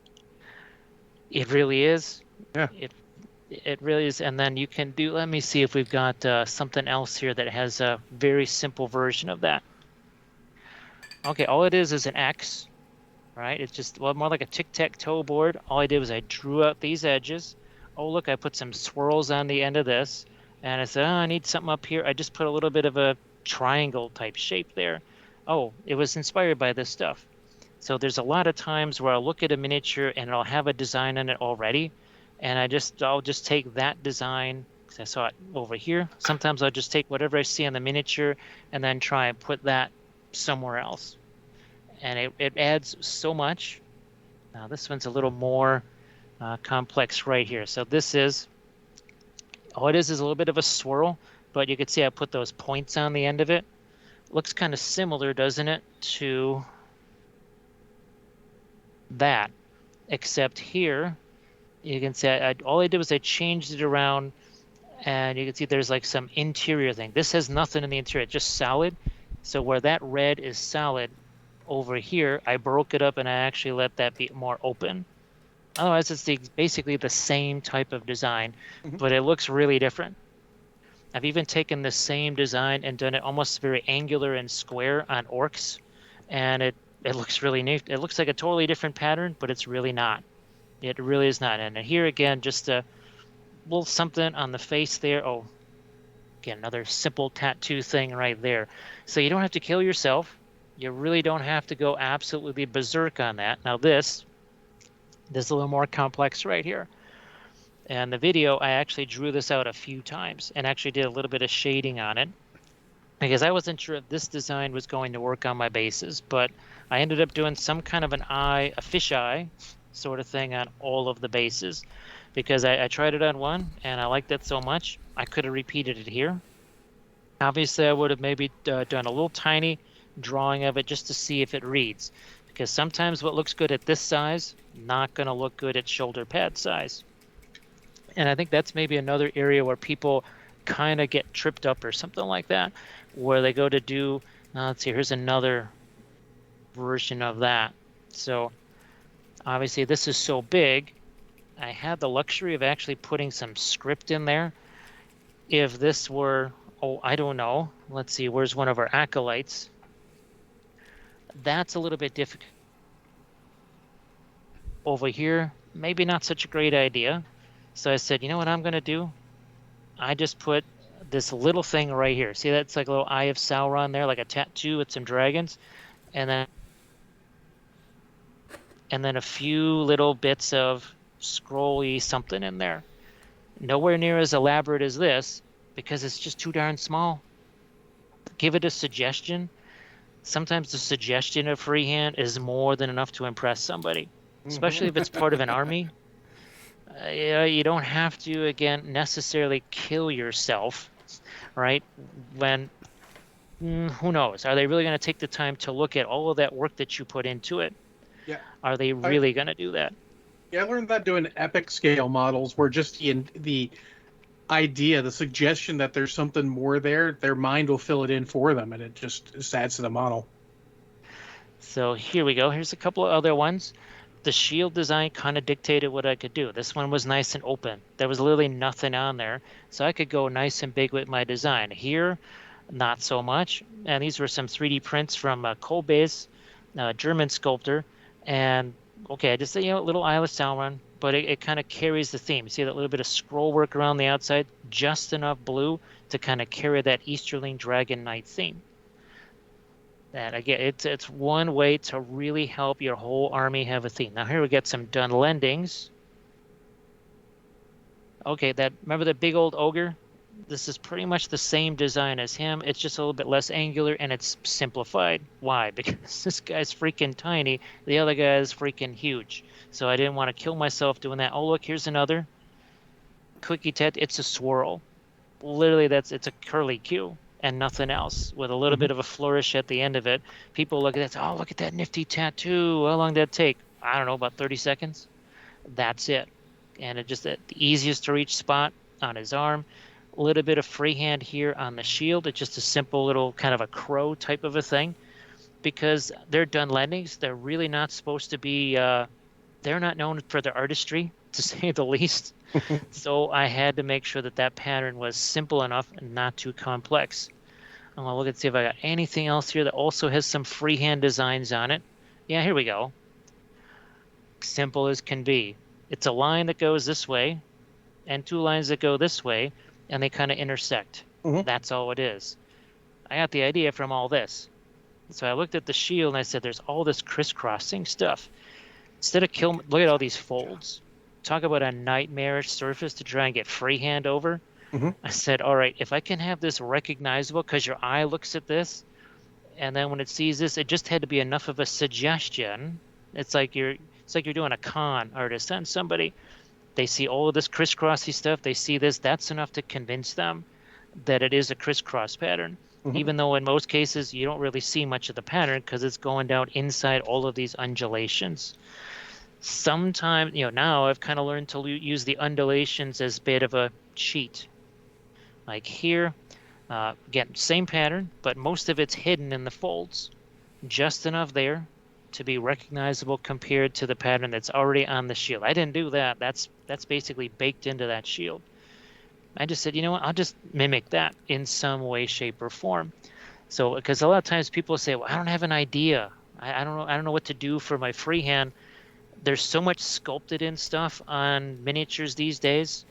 [SPEAKER 3] It really is.
[SPEAKER 2] Yeah.
[SPEAKER 3] It really is. And then you can do, let me see if we've got something else here that has a very simple version of that. Okay, all it is an X, right? It's just, well, more like a tic-tac-toe board. All I did was I drew out these edges. Oh, look, I put some swirls on the end of this. And I said, oh, I need something up here. I just put a little bit of a triangle type shape there. Oh, it was inspired by this stuff. So there's a lot of times where I'll look at a miniature and I'll have a design on it already. And I'll just take that design, because I saw it over here. Sometimes I'll just take whatever I see on the miniature and then try and put that somewhere else. And it adds so much. Now this one's a little more complex right here. So this is, all it is a little bit of a swirl, but you can see I put those points on the end of it. Looks kind of similar, doesn't it, to that, except here, you can see all I did was I changed it around, and you can see there's like some interior thing. This has nothing in the interior, just solid. So where that red is solid, over here, I broke it up and I actually let that be more open. Otherwise, it's basically the same type of design, but it looks really different. I've even taken the same design and done it almost very angular and square on orcs, and it looks really neat. It looks like a totally different pattern, but it's really not. It really is not. And here again, just a little something on the face there. Oh, again, another simple tattoo thing right there. So you don't have to kill yourself. You really don't have to go absolutely berserk on that. Now this is a little more complex right here. And the video, I actually drew this out a few times and actually did a little bit of shading on it because I wasn't sure if this design was going to work on my bases, but I ended up doing some kind of an eye, a fish eye sort of thing on all of the bases because I tried it on one and I liked it so much, I could have repeated it here. Obviously, I would have maybe done a little tiny drawing of it just to see if it reads, because sometimes what looks good at this size, not going to look good at shoulder pad size. And I think that's maybe another area where people kind of get tripped up or something like that, where they go to do, let's see, here's another version of that. So obviously this is so big, I had the luxury of actually putting some script in there. If this were, oh, I don't know, let's see, where's one of our acolytes? That's a little bit difficult. Over here, maybe not such a great idea. So I said, you know what I'm going to do? I just put this little thing right here. See, that's like a little Eye of Sauron there, like a tattoo with some dragons. And then a few little bits of scrolly something in there. Nowhere near as elaborate as this because it's just too darn small. Give it a suggestion. Sometimes the suggestion of freehand is more than enough to impress somebody, especially if it's part of an army. You don't have to, again, necessarily kill yourself, right? When, who knows? Are they really going to take the time to look at all of that work that you put into it?
[SPEAKER 2] Yeah.
[SPEAKER 3] Are they really going to do that?
[SPEAKER 2] Yeah, I learned that doing epic scale models where just the idea, the suggestion that there's something more there, their mind will fill it in for them, and it just adds to the model.
[SPEAKER 3] So here we go. Here's a couple of other ones. The shield design kind of dictated what I could do. This one was nice and open. There was literally nothing on there, so I could go nice and big with my design. Here, not so much. And these were some 3D prints from Kobe's, German sculptor. And okay, I just said, little Eye of Sauron, but it kind of carries the theme. See that little bit of scroll work around the outside, just enough blue to kind of carry that Easterling Dragon Knight theme. And again, it's one way to really help your whole army have a theme. Now here we get some done lendings. Okay, remember the big old ogre? This is pretty much the same design as him. It's just a little bit less angular and it's simplified. Why? Because this guy's freaking tiny. The other guy is freaking huge. So I didn't want to kill myself doing that. Oh, look, here's another. Quickie tet, it's a swirl. Literally, it's a curly Q and nothing else with a little bit of a flourish at the end of it. People look at that, oh, look at that nifty tattoo. How long did that take? I don't know, about 30 seconds. That's it. And it just the easiest to reach spot on his arm. A little bit of freehand here on the shield. It's just a simple little kind of a crow type of a thing. Because they're done lendings, they're really not supposed to be, they're not known for their artistry, to say the least. So I had to make sure that pattern was simple enough and not too complex. I'm going to look and see if I got anything else here that also has some freehand designs on it. Yeah, here we go. Simple as can be. It's a line that goes this way and two lines that go this way, and they kind of intersect. That's all it is. I got the idea from all this. So I looked at the shield and I said, there's all this crisscrossing stuff. Instead of look at all these folds. Talk about a nightmarish surface to try and get freehand over. I said, all right, if I can have this recognizable, because your eye looks at this, and then when it sees this, it just had to be enough of a suggestion. It's like you're doing a con artist on somebody. They see all of this crisscrossy stuff. They see this. That's enough to convince them that it is a crisscross pattern. Even though in most cases you don't really see much of the pattern because it's going down inside all of these undulations. Sometimes, now I've kind of learned to use the undulations as a bit of a cheat. Like here, again, same pattern, but most of it's hidden in the folds. Just enough there to be recognizable compared to the pattern that's already on the shield. I didn't do that. That's basically baked into that shield. I just said, you know what, I'll just mimic that in some way, shape, or form. So, because a lot of times people say, well, I don't have an idea. I don't know what to do for my freehand. There's so much sculpted in stuff on miniatures these days.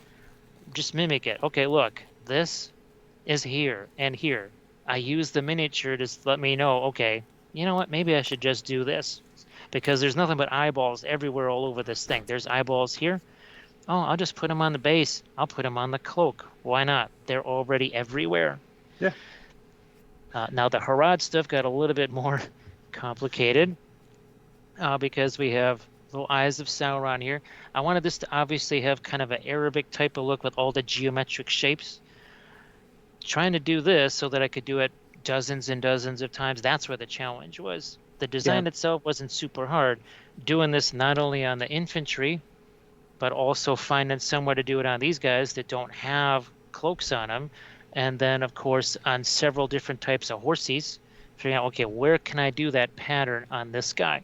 [SPEAKER 3] Just mimic it. Okay, look, this is here and here. I use the miniature to let me know, okay, you know what? Maybe I should just do this because there's nothing but eyeballs everywhere all over this thing. There's eyeballs here. Oh, I'll just put them on the base. I'll put them on the cloak. Why not? They're already everywhere.
[SPEAKER 2] Yeah.
[SPEAKER 3] Now the Harad stuff got a little bit more complicated because we have little eyes of Sauron here. I wanted this to obviously have kind of an Arabic type of look with all the geometric shapes. Trying to do this so that I could do it dozens and dozens of times, that's where the challenge was. The design itself wasn't super hard. Doing this not only on the infantry, but also finding somewhere to do it on these guys that don't have cloaks on them. And then, of course, on several different types of horses, figuring out, okay, where can I do that pattern on this guy?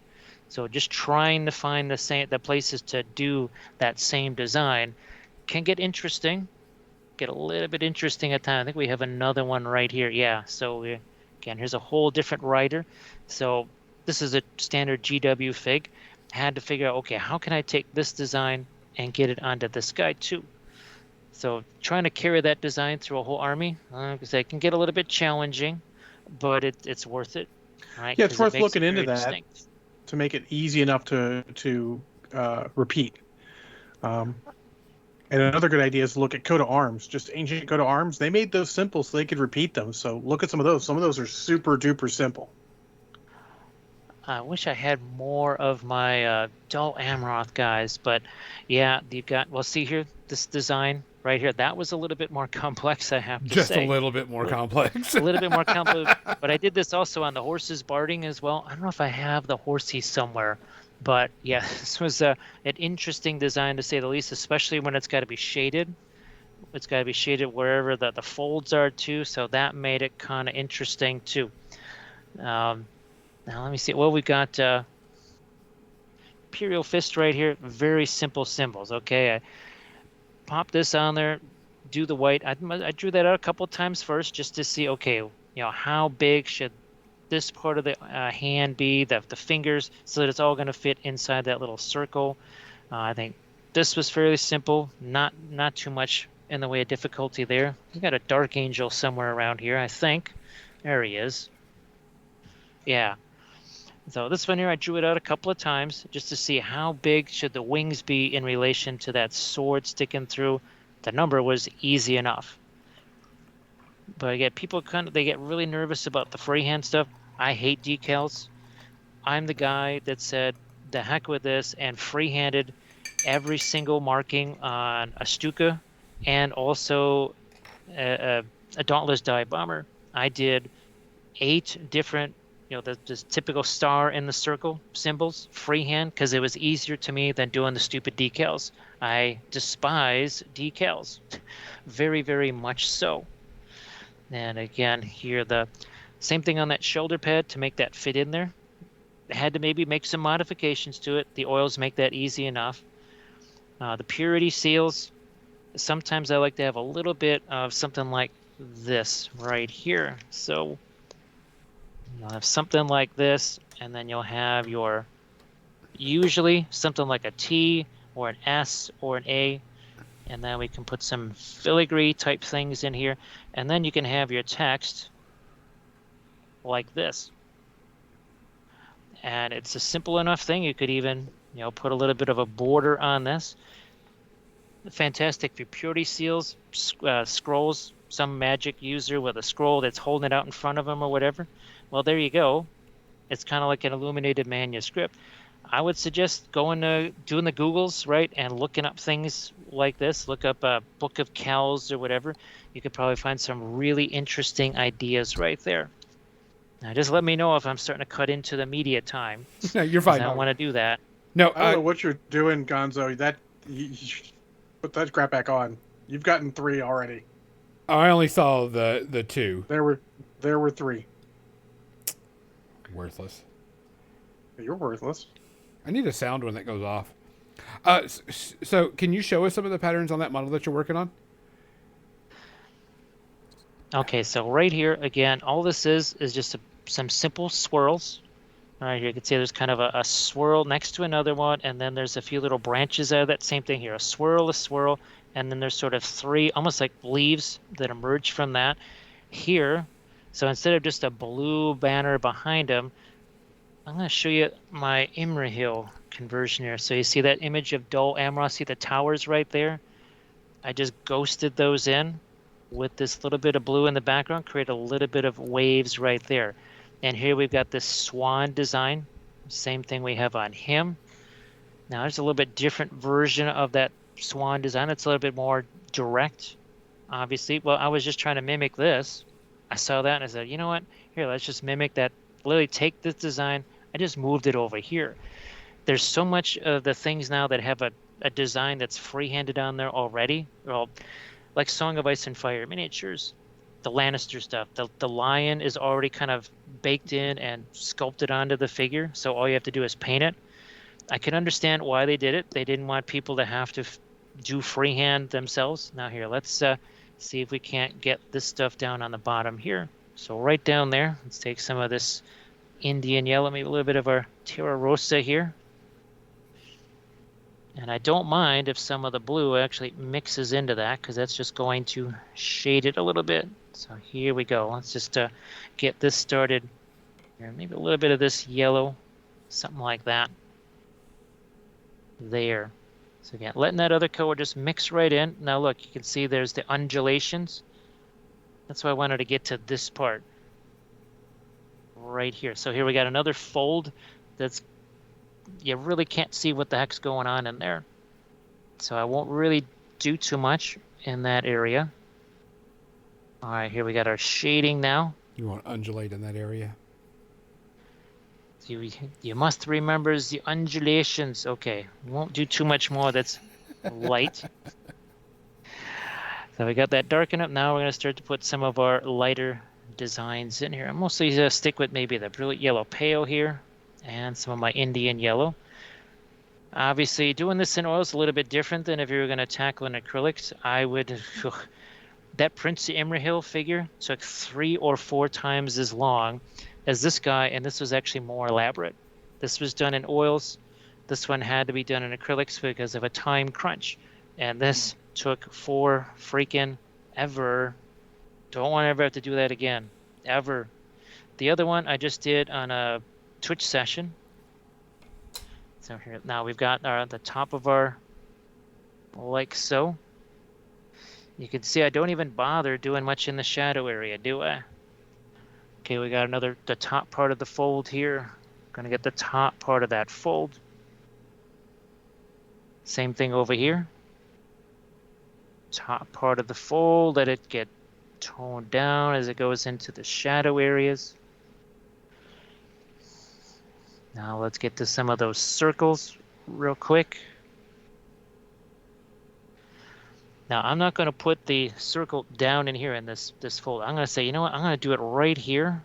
[SPEAKER 3] So just trying to find the places to do that same design can get interesting, get a little bit interesting at times. I think we have another one right here. Yeah, so again, here's a whole different rider. So this is a standard GW fig. Had to figure out, okay, how can I take this design and get it onto this guy too? So trying to carry that design through a whole army, because it can get a little bit challenging, but it's worth it. Right?
[SPEAKER 2] Yeah, it's
[SPEAKER 3] 'Cause
[SPEAKER 2] worth
[SPEAKER 3] it makes
[SPEAKER 2] looking
[SPEAKER 3] it
[SPEAKER 2] into
[SPEAKER 3] very
[SPEAKER 2] that
[SPEAKER 3] distinct.
[SPEAKER 2] to make it easy enough to repeat. And another good idea is to look at coat of arms, just ancient coat of arms. They made those simple so they could repeat them. So look at some of those. Some of those are super duper simple.
[SPEAKER 3] I wish I had more of my Dull Amroth guys, but yeah, you've got, well, see here, this design right here, that was a little bit more complex, I have to
[SPEAKER 1] Just
[SPEAKER 3] say.
[SPEAKER 1] a little bit more complex.
[SPEAKER 3] A little bit more complex, but I did this also on the horses barding as well. I don't know if I have the horses somewhere, but yeah, this was an interesting design to say the least, especially when it's got to be shaded. It's got to be shaded wherever the folds are too, so that made it kind of interesting too. Now let me see. Well, we got Imperial Fist right here. Very simple symbols. Okay, I pop this on there, do the white. I drew that out a couple times first just to see, okay, how big should this part of the hand be, the fingers, so that it's all going to fit inside that little circle. I think this was fairly simple, not too much in the way of difficulty there. We got a Dark Angel somewhere around here, I think. There he is. Yeah. So this one here, I drew it out a couple of times just to see how big should the wings be in relation to that sword sticking through. The number was easy enough. But I get people they get really nervous about the freehand stuff. I hate decals. I'm the guy that said, the heck with this, and freehanded every single marking on a Stuka and also a Dauntless Dive Bomber. I did 8 different, the typical star in the circle symbols, freehand, because it was easier to me than doing the stupid decals. I despise decals, very, very much so. And again, here the same thing on that shoulder pad to make that fit in there. I had to maybe make some modifications to it. The oils make that easy enough. The purity seals, sometimes I like to have a little bit of something like this right here. So you'll have something like this, and then you'll have your, usually something like a T or an S or an A, and then we can put some filigree type things in here, and then you can have your text like this. And it's a simple enough thing. You could even, put a little bit of a border on this. Fantastic for purity seals, scrolls, some magic user with a scroll that's holding it out in front of them or whatever. Well, there you go. It's kind of like an illuminated manuscript. I would suggest doing the Googles, right, and looking up things like this. Look up a Book of Kells or whatever. You could probably find some really interesting ideas right there. Now, just let me know if I'm starting to cut into the media time.
[SPEAKER 1] No, you're fine.
[SPEAKER 3] I don't want to do that.
[SPEAKER 1] No,
[SPEAKER 2] I don't know what you're doing, Gonzo. You should put that crap back on. You've gotten 3 already.
[SPEAKER 1] I only saw the 2.
[SPEAKER 2] There were 3.
[SPEAKER 1] Worthless.
[SPEAKER 2] You're worthless.
[SPEAKER 1] I need a sound when that goes off. So can you show us some of the patterns on that model that you're working on?
[SPEAKER 3] Okay, so right here, again, all this is just some simple swirls. All right, here you can see there's kind of a swirl next to another one, and then there's a few little branches out of that. Same thing here, a swirl, and then there's sort of three, almost like leaves that emerge from that here. So instead of just a blue banner behind them, I'm going to show you my Imrahil conversion here. So you see that image of Dol Amroth, see the towers right there? I just ghosted those in with this little bit of blue in the background, create a little bit of waves right there. And here we've got this swan design. Same thing we have on him. Now there's a little bit different version of that swan design. It's a little bit more direct, obviously. Well, I was just trying to mimic this. I saw that and I said, you know what? Here, let's just mimic that. Literally take this design. I just moved it over here. There's so much of the things now that have a design that's freehanded on there already. Well, like Song of Ice and Fire miniatures, the Lannister stuff. The lion is already kind of baked in and sculpted onto the figure, so all you have to do is paint it. I can understand why they did it. They didn't want people to have to do freehand themselves. Now here, let's see if we can't get this stuff down on the bottom here. So right down there, let's take some of this Indian yellow, maybe a little bit of our Terra Rosa here. And I don't mind if some of the blue actually mixes into that, because that's just going to shade it a little bit. So here we go. Let's just get this started. Here, maybe a little bit of this yellow, something like that. There. So again, letting that other color just mix right in. Now look, you can see there's the undulations. That's why I wanted to get to this part. Right here. So here we got another fold that's, you really can't see what the heck's going on in there. So I won't really do too much in that area. All right, here we got our shading now.
[SPEAKER 1] You want to undulate in that area?
[SPEAKER 3] You must remember the undulations. Okay, won't do too much more that's light. So we got that darken up. Now we're going to start to put some of our lighter designs in here. I'm mostly going to stick with maybe the brilliant yellow pale here and some of my Indian yellow. Obviously, doing this in oil is a little bit different than if you were going to tackle in acrylics. I would... That Prince Imrahil figure took 3 or 4 times as long as this guy, and this was actually more elaborate. This was done in oils. This one had to be done in acrylics because of a time crunch. And this took 4 freaking ever. Don't want to ever have to do that again. Ever. The other one I just did on a Twitch session. So here, now we've got the top of our, like so. You can see I don't even bother doing much in the shadow area, do I? Okay, we got the top part of the fold here. Gonna get the top part of that fold. Same thing over here. Top part of the fold, let it get toned down as it goes into the shadow areas. Now let's get to some of those circles real quick. Now, I'm not going to put the circle down in here in this fold. I'm going to say, you know what? I'm going to do it right here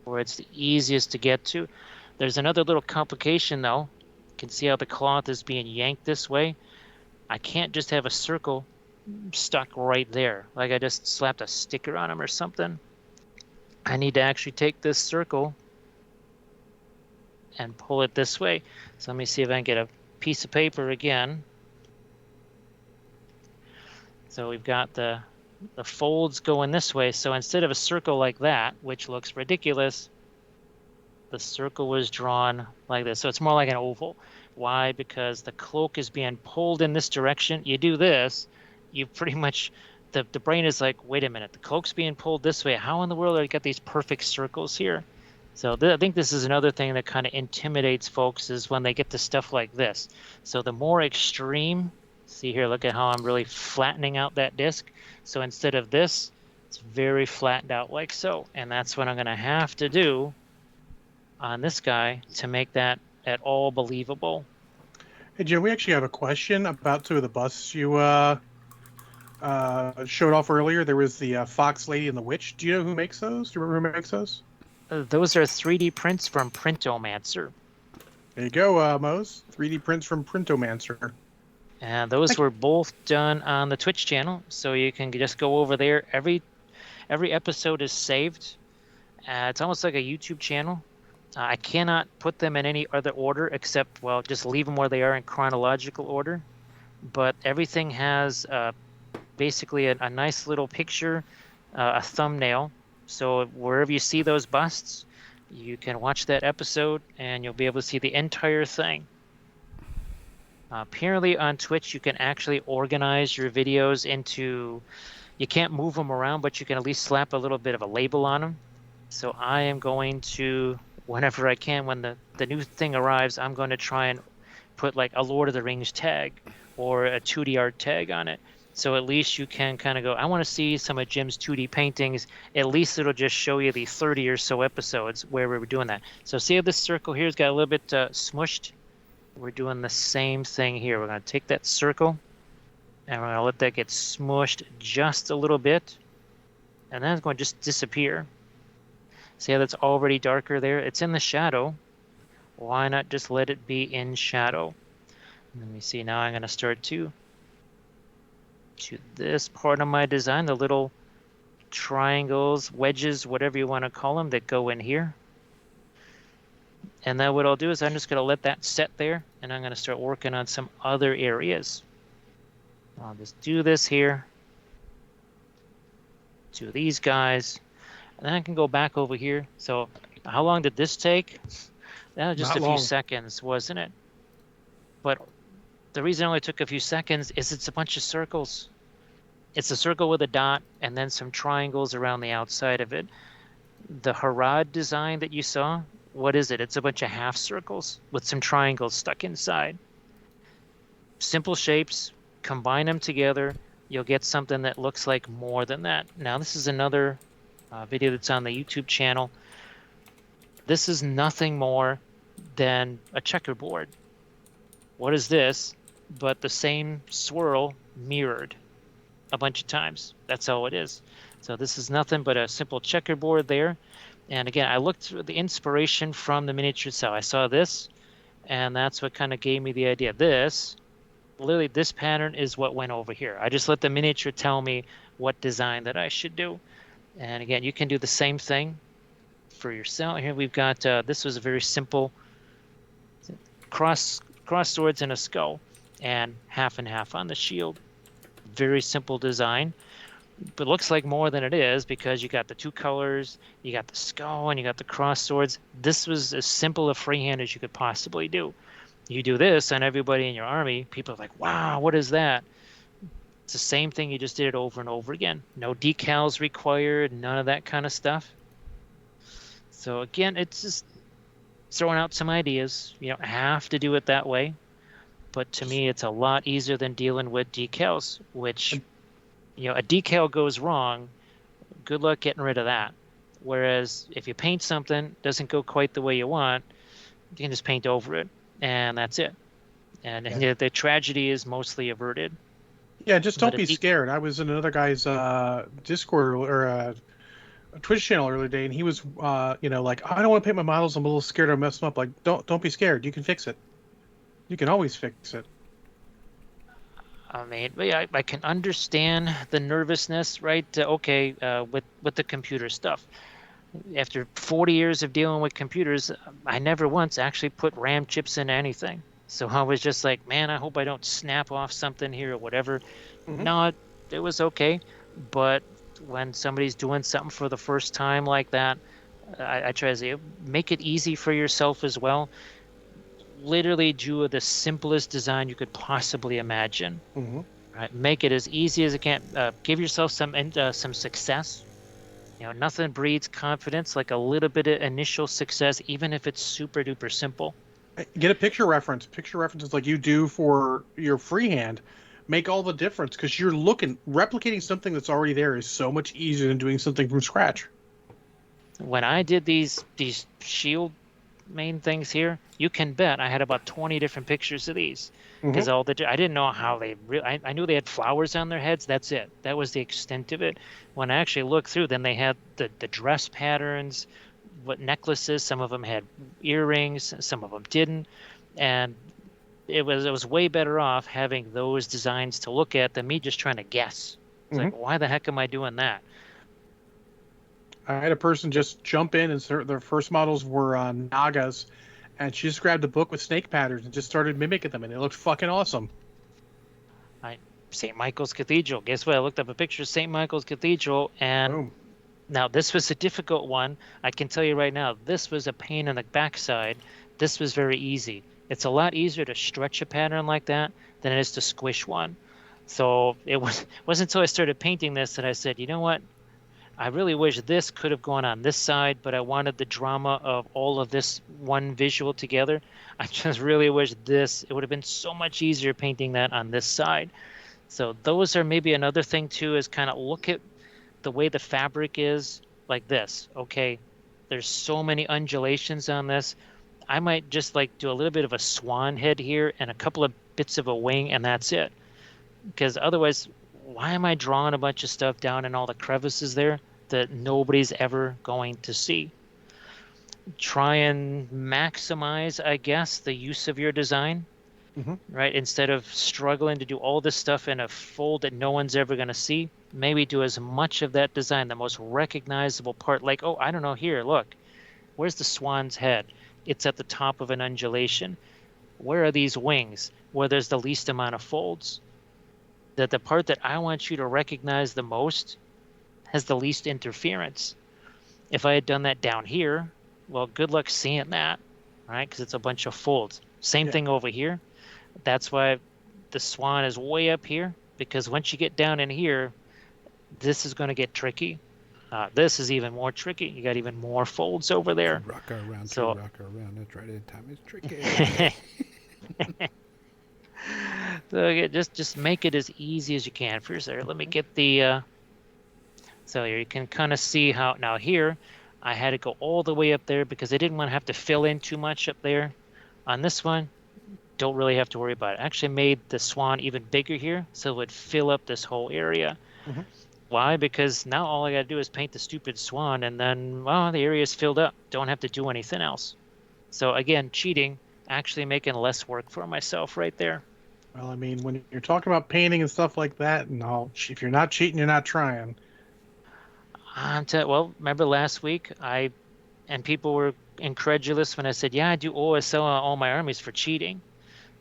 [SPEAKER 3] where it's the easiest to get to. There's another little complication, though. You can see how the cloth is being yanked this way. I can't just have a circle stuck right there, like I just slapped a sticker on them or something. I need to actually take this circle and pull it this way. So let me see if I can get a piece of paper again. So we've got the folds going this way. So instead of a circle like that, which looks ridiculous, the circle was drawn like this. So it's more like an oval. Why? Because the cloak is being pulled in this direction. You do this, you pretty much, the brain is like, wait a minute, the cloak's being pulled this way. How in the world are you got these perfect circles here? So I think this is another thing that kind of intimidates folks is when they get to stuff like this. So the more extreme, see here, look at how I'm really flattening out that disc. So instead of this, it's very flattened out like so. And that's what I'm going to have to do on this guy to make that at all believable.
[SPEAKER 2] Hey, Jim, we actually have a question about 2 of the busts you showed off earlier. There was the Fox Lady and the Witch. Do you know who makes those? Do you remember who makes those?
[SPEAKER 3] Those are 3D prints from Printomancer.
[SPEAKER 2] There you go, Mose. 3D prints from Printomancer.
[SPEAKER 3] And those were both done on the Twitch channel, so you can just go over there. Every episode is saved. It's almost like a YouTube channel. I cannot put them in any other order except, well, just leave them where they are in chronological order. But everything has basically a nice little picture, a thumbnail. So wherever you see those busts, you can watch that episode and you'll be able to see the entire thing. Apparently on Twitch, you can actually organize your videos into, you can't move them around, but you can at least slap a little bit of a label on them. So I am going to, whenever I can, when the new thing arrives, I'm going to try and put like a Lord of the Rings tag or a 2D art tag on it. So at least you can kind of go, I want to see some of Jim's 2D paintings. At least it'll just show you the 30 or so episodes where we were doing that. So see how this circle here has got a little bit smushed? We're doing the same thing here. We're going to take that circle and we're going to let that get smushed just a little bit. And then it's going to just disappear. See how that's already darker there? It's in the shadow. Why not just let it be in shadow? Let me see. Now I'm going to start to this part of my design, the little triangles, wedges, whatever you want to call them, that go in here. And then what I'll do is I'm just going to let that set there, and I'm going to start working on some other areas. I'll just do this here. Do these guys. And then I can go back over here. So how long did this take? That was just
[SPEAKER 2] Not
[SPEAKER 3] a few
[SPEAKER 2] long.
[SPEAKER 3] seconds, wasn't it? But the reason it only took a few seconds is it's a bunch of circles. It's a circle with a dot and then some triangles around the outside of it. The Harad design that you saw, what is it? It's a bunch of half circles with some triangles stuck inside. Simple shapes, combine them together, you'll get something that looks like more than that. Now this is another video that's on the YouTube channel. This is nothing more than a checkerboard. What is this but the same swirl mirrored a bunch of times? That's all it is. So this is nothing but a simple checkerboard there. And again, I looked through the inspiration from the miniature cell. I saw this, and that's what kind of gave me the idea. Literally this pattern is what went over here. I just let the miniature tell me what design that I should do. And again, you can do the same thing for yourself. Here we've got, this was a very simple cross swords and a skull, and half and half on the shield. Very simple design, but looks like more than it is because you got the two colors, you got the skull, and you got the cross swords. This was as simple a freehand as you could possibly do. You do this on everybody in your army, people are like, wow, what is that? It's the same thing, you just did it over and over again. No decals required, none of that kind of stuff. So again, it's just throwing out some ideas. You don't have to do it that way, but to me it's a lot easier than dealing with decals, which, you know, a decal goes wrong, good luck getting rid of that. Whereas if you paint something doesn't go quite the way you want, you can just paint over it and that's it. And the tragedy is mostly averted.
[SPEAKER 2] Yeah, just don't be scared. I was in another guy's Discord or Twitch channel earlier today, and he was, like, I don't want to paint my models. I'm a little scared I'll mess them up. Like, don't be scared. You can fix it. You can always fix it.
[SPEAKER 3] I mean, yeah, I can understand the nervousness, right? With the computer stuff. After 40 years of dealing with computers, I never once actually put RAM chips in anything. So I was just like, man, I hope I don't snap off something here or whatever.
[SPEAKER 2] Mm-hmm.
[SPEAKER 3] No, it was okay. But when somebody's doing something for the first time like that, I try to say, make it easy for yourself as well. Literally do the simplest design you could possibly imagine.
[SPEAKER 2] Mm-hmm.
[SPEAKER 3] Right? Make it as easy as it can. Give yourself some success. You know, nothing breeds confidence like a little bit of initial success, even if it's super duper simple.
[SPEAKER 2] Get a picture reference. Picture references like you do for your freehand make all the difference because you're replicating something that's already there is so much easier than doing something from scratch.
[SPEAKER 3] When I did these shield main things here, you can bet I had about 20 different pictures of these because I didn't know how they I knew they had flowers on their heads. That's it. That was the extent of it. When I actually looked through, then they had the dress patterns, what necklaces. Some of them had earrings, some of them didn't, and it was way better off having those designs to look at than me just trying to guess. It's like, why the heck am I doing that?
[SPEAKER 2] I had a person just jump in, and their first models were Nagas, and she just grabbed a book with snake patterns and just started mimicking them, and it looked fucking awesome.
[SPEAKER 3] St. Michael's Cathedral. Guess what? I looked up a picture of St. Michael's Cathedral, and
[SPEAKER 2] Boom.
[SPEAKER 3] now this was a difficult one. I can tell you right now, this was a pain in the backside. This was very easy. It's a lot easier to stretch a pattern like that than it is to squish one. So wasn't until I started painting this that I said, you know what? I really wish this could have gone on this side, but I wanted the drama of all of this one visual together. I just really wish it would have been so much easier painting that on this side. So those are maybe another thing too, is kind of look at the way the fabric is like this. Okay, there's so many undulations on this. I might just like do a little bit of a swan head here and a couple of bits of a wing, and that's it. Because otherwise, why am I drawing a bunch of stuff down in all the crevices there that nobody's ever going to see? Try and maximize, I guess, the use of your design, right? Instead of struggling to do all this stuff in a fold that no one's ever going to see, maybe do as much of that design, the most recognizable part, like, oh, I don't know, here, look, where's the swan's head? It's at the top of an undulation. Where are these wings? Where there's the least amount of folds. That the part that I want you to recognize the most has the least interference. If I had done that down here, well, good luck seeing that, right? Because it's a bunch of folds. Same thing over here. That's why the swan is way up here, because once you get down in here, this is going to get tricky. This is even more tricky. You got even more folds over there.
[SPEAKER 1] Rock around,
[SPEAKER 3] so,
[SPEAKER 1] rock around. That's right in time. It's tricky.
[SPEAKER 3] So just make it as easy as you can. First, there, let me get the. So here you can kind of see how now here, I had to go all the way up there because I didn't want to have to fill in too much up there. On this one, don't really have to worry about it. I actually made the swan even bigger here, so it would fill up this whole area. Why? Because now all I got to do is paint the stupid swan, and then, well, the area is filled up. Don't have to do anything else. So again, cheating, actually making less work for myself right there.
[SPEAKER 2] Well, I mean, when you're talking about painting and stuff like that, no, if you're not cheating, you're not trying.
[SPEAKER 3] Well, remember last week, and people were incredulous when I said, yeah, I do OSL on all my armies for cheating,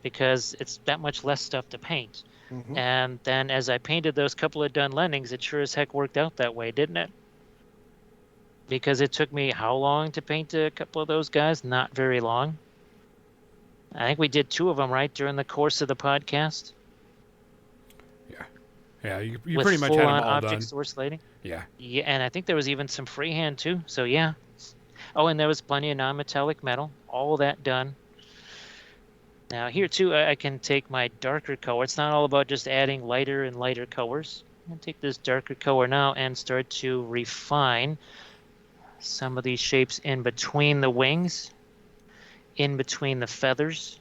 [SPEAKER 3] because it's that much less stuff to paint. And then as I painted those couple of done landings, it sure as heck worked out that way, didn't it? Because it took me how long to paint a couple of those guys? Not very long. I think we did 2 of them, right, during the course of the podcast?
[SPEAKER 1] Yeah, you pretty much had them all
[SPEAKER 3] object
[SPEAKER 1] done.
[SPEAKER 3] source lighting.
[SPEAKER 1] Yeah,
[SPEAKER 3] and I think there was even some freehand too. So yeah. Oh, and there was plenty of non-metallic metal. All that done. Now here too, I can take my darker color. It's not all about just adding lighter and lighter colors. I'm gonna take this darker color now and start to refine some of these shapes in between the wings, in between the feathers,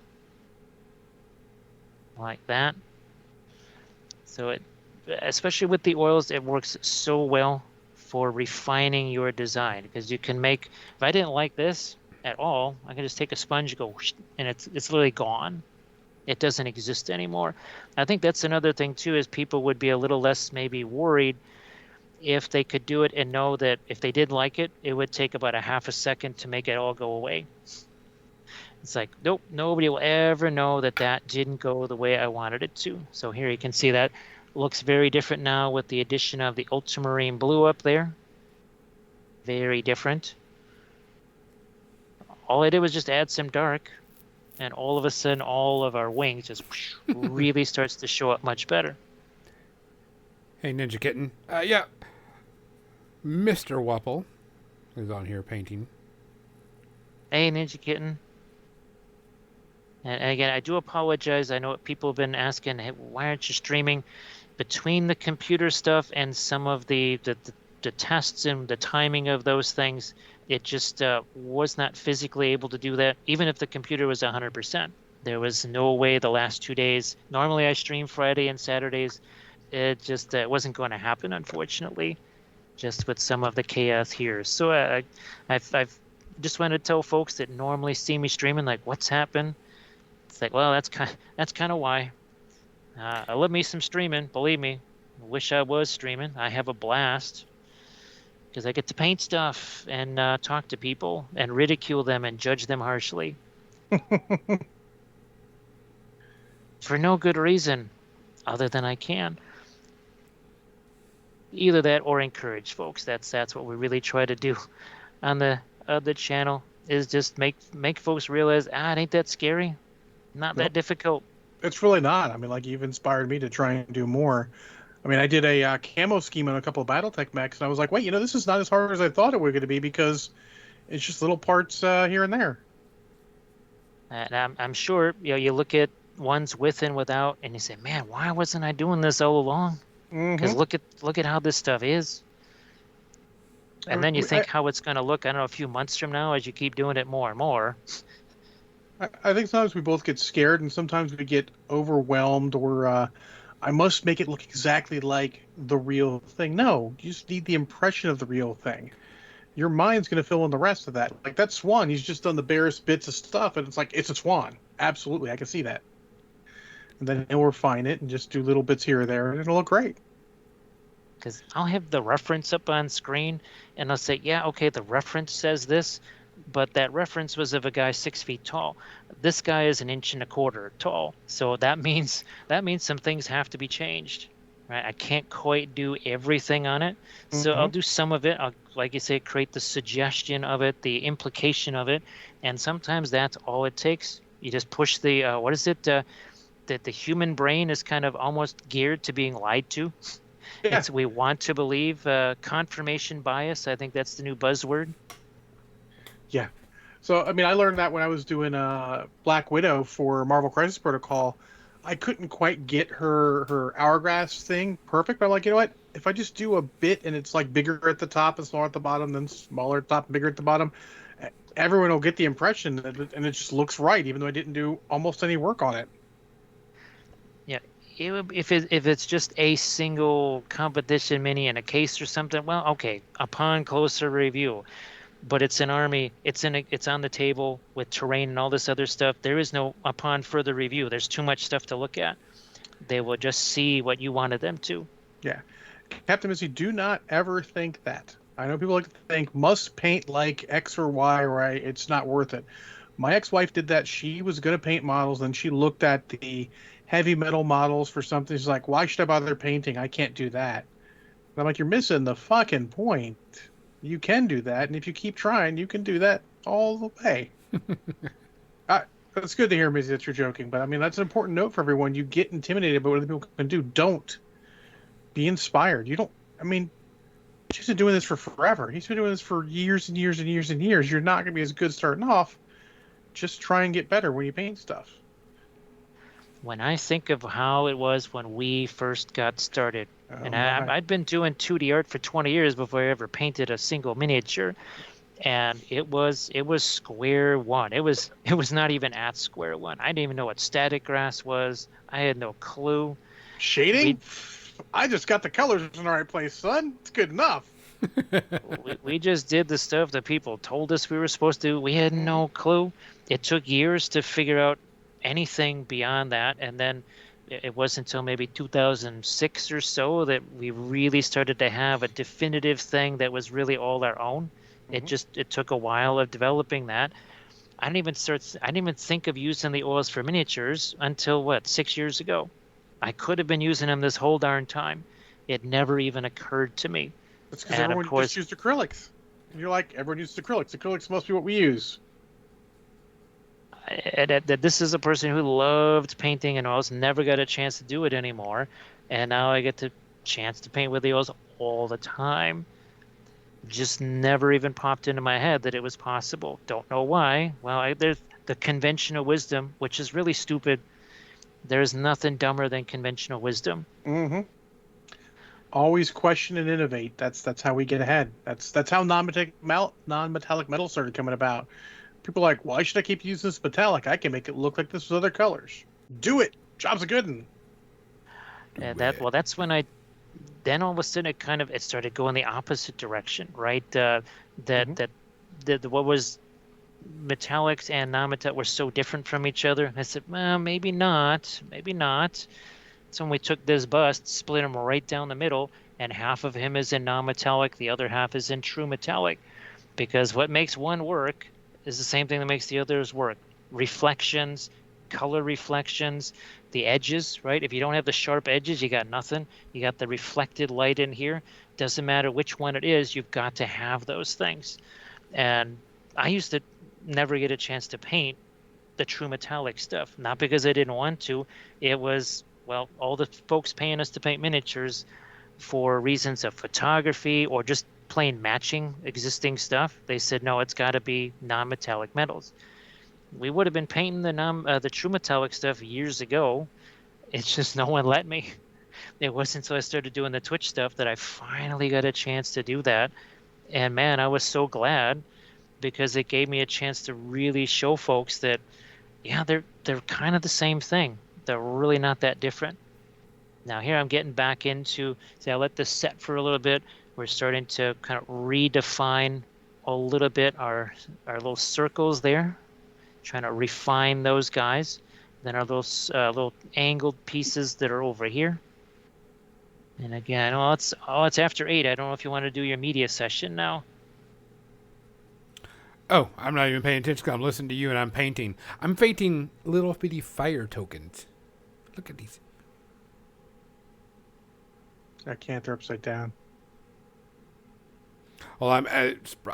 [SPEAKER 3] like that. So it, especially with the oils, it works so well for refining your design, because you can make, if I didn't like this at all, I can just take a sponge and go whoosh, and it's literally gone. It doesn't exist anymore. I think that's another thing too, is people would be a little less maybe worried if they could do it and know that if they did like it, it would take about a half a second to make it all go away. It's like, nope, nobody will ever know that that didn't go the way I wanted it to. So here you can see that looks very different now with the addition of the ultramarine blue up there. Very different. All I did was just add some dark, and all of a sudden all of our wings just really starts to show up much better.
[SPEAKER 1] Hey, Ninja Kitten. Yeah. Mr. Wappel is on here painting.
[SPEAKER 3] Hey, Ninja Kitten. And again, I do apologize. I know what people have been asking, hey, why aren't you streaming? Between the computer stuff and some of the tests and the timing of those things, it just was not physically able to do that, even if the computer was 100%. There was no way the last 2 days. Normally I stream Friday and Saturdays. It just wasn't going to happen, unfortunately, just with some of the chaos here. So I've just wanted to tell folks that normally see me streaming, like, what's happened? It's like, well, that's kind of why. I love me some streaming, believe me. I wish I was streaming. I have a blast. because I get to paint stuff and talk to people and ridicule them and judge them harshly for no good reason other than I can. Either that or encourage folks. That's what we really try to do on the channel, is just make folks realize, it ain't that scary, not that
[SPEAKER 2] Nope.
[SPEAKER 3] difficult.
[SPEAKER 2] It's really not. I mean, like, you've inspired me to try and do more. I mean, I did a camo scheme on a couple of BattleTech mechs, and I was like, wait, this is not as hard as I thought it was going to be, because it's just little parts here and there.
[SPEAKER 3] And I'm sure you look at ones with and without, and you say, man, why wasn't I doing this all along? Because look at how this stuff is. And then you think how it's going to look, I don't know, a few months from now as you keep doing it more and more.
[SPEAKER 2] I think sometimes we both get scared, and sometimes we get overwhelmed, or I must make it look exactly like the real thing. No, you just need the impression of the real thing. Your mind's going to fill in the rest of that. Like that swan, he's just done the barest bits of stuff, and it's like, it's a swan. Absolutely, I can see that. And then he'll refine it and just do little bits here or there, and it'll look great.
[SPEAKER 3] Because I'll have the reference up on screen, and I'll say, yeah, okay, the reference says this, but that reference was of a guy 6 feet tall. This guy is 1.25 inches tall, so that means some things have to be changed, right? I can't quite do everything on it, so I'll do some of it. I'll, like you say, create the suggestion of it, the implication of it, and sometimes that's all it takes. You just push the what is it? That the human brain is kind of almost geared to being lied to.
[SPEAKER 2] Yeah.
[SPEAKER 3] We want to believe, confirmation bias. I think that's the new buzzword.
[SPEAKER 2] Yeah. So, I mean, I learned that when I was doing Black Widow for Marvel Crisis Protocol. I couldn't quite get her hourglass thing perfect, but I'm like, you know what? If I just do a bit and it's like bigger at the top and smaller at the bottom, then smaller at the top and bigger at the bottom, everyone will get the impression, and it just looks right, even though I didn't do almost any work on it.
[SPEAKER 3] Yeah. If it's just a single competition mini in a case or something, well, okay, upon closer review. But it's an army. It's on the table with terrain and all this other stuff. There is no upon further review. There's too much stuff to look at. They will just see what you wanted them to.
[SPEAKER 2] Yeah. Captain Missy, do not ever think that. I know people like to think must paint like X or Y, right? It's not worth it. My ex-wife did that. She was going to paint models, and she looked at the heavy metal models for something. She's like, why should I bother painting? I can't do that. And I'm like, you're missing the fucking point. You can do that, and if you keep trying, you can do that all the way. It's good to hear, Missy, that you're joking, but I mean, that's an important note for everyone. You get intimidated by what other people can do. Don't. Be inspired. You don't, I mean, he's been doing this for forever. He's been doing this for years and years and years and years. You're not going to be as good starting off. Just try and get better when you paint stuff.
[SPEAKER 3] When I think of how it was when we first got started, and I'd been doing 2D art for 20 years before I ever painted a single miniature, and it was square one. It was not even at square one. I didn't even know what static grass was. I had no clue.
[SPEAKER 2] Shading? I just got the colors in the right place, son. It's good enough.
[SPEAKER 3] we just did the stuff that people told us we were supposed to. We had no clue. It took years to figure out anything beyond that, and then it wasn't until maybe 2006 or so that we really started to have a definitive thing that was really all our own. It took a while of developing that. I didn't even think of using the oils for miniatures until 6 years ago. I could have been using them this whole darn time. It never even occurred to me.
[SPEAKER 2] That's because everyone just used acrylics. And you're like, everyone uses acrylics. Acrylics must be what we use.
[SPEAKER 3] This is a person who loved painting in oils, never got a chance to do it anymore, and now I get the chance to paint with the oils all the time. Just never even popped into my head that it was possible. Don't know why. Well, there's the conventional wisdom, which is really stupid. There's nothing dumber than conventional wisdom.
[SPEAKER 2] Always question and innovate. That's how we get ahead. That's how non-metallic metal started coming about. People are like, why should I keep using this metallic? I can make it look like this with other colors. Do it. Job's a good one.
[SPEAKER 3] And that's when then all of a sudden it started going the opposite direction, right? What was metallics and non-metallic were so different from each other. And I said, well, maybe not. So when we took this bust, split them right down the middle, and half of him is in non-metallic, the other half is in true metallic. Because what makes one work is the same thing that makes the others work. Reflections, color reflections, the edges, right? If you don't have the sharp edges, you got nothing. You got the reflected light in here. Doesn't matter which one it is, you've got to have those things. And I used to never get a chance to paint the true metallic stuff. Not because I didn't want to. It was, well, all the folks paying us to paint miniatures for reasons of photography or just plain matching existing stuff. They said, no, it's got to be non-metallic metals. We would have been painting the true metallic stuff years ago. It's just no one let me. It wasn't until I started doing the Twitch stuff that I finally got a chance to do that. And man, I was so glad, because it gave me a chance to really show folks that, yeah, they're kind of the same thing. They're really not that different. Now here I'm getting back into, say, I let this set for a little bit. We're starting to kind of redefine a little bit our little circles there, trying to refine those guys. Then our little angled pieces that are over here. And again, it's after 8. I don't know if you want to do your media session now.
[SPEAKER 1] Oh, I'm not even paying attention because I'm listening to you and I'm painting. I'm painting little bitty fire tokens. Look at these.
[SPEAKER 2] I can't. They're upside down.
[SPEAKER 1] Well,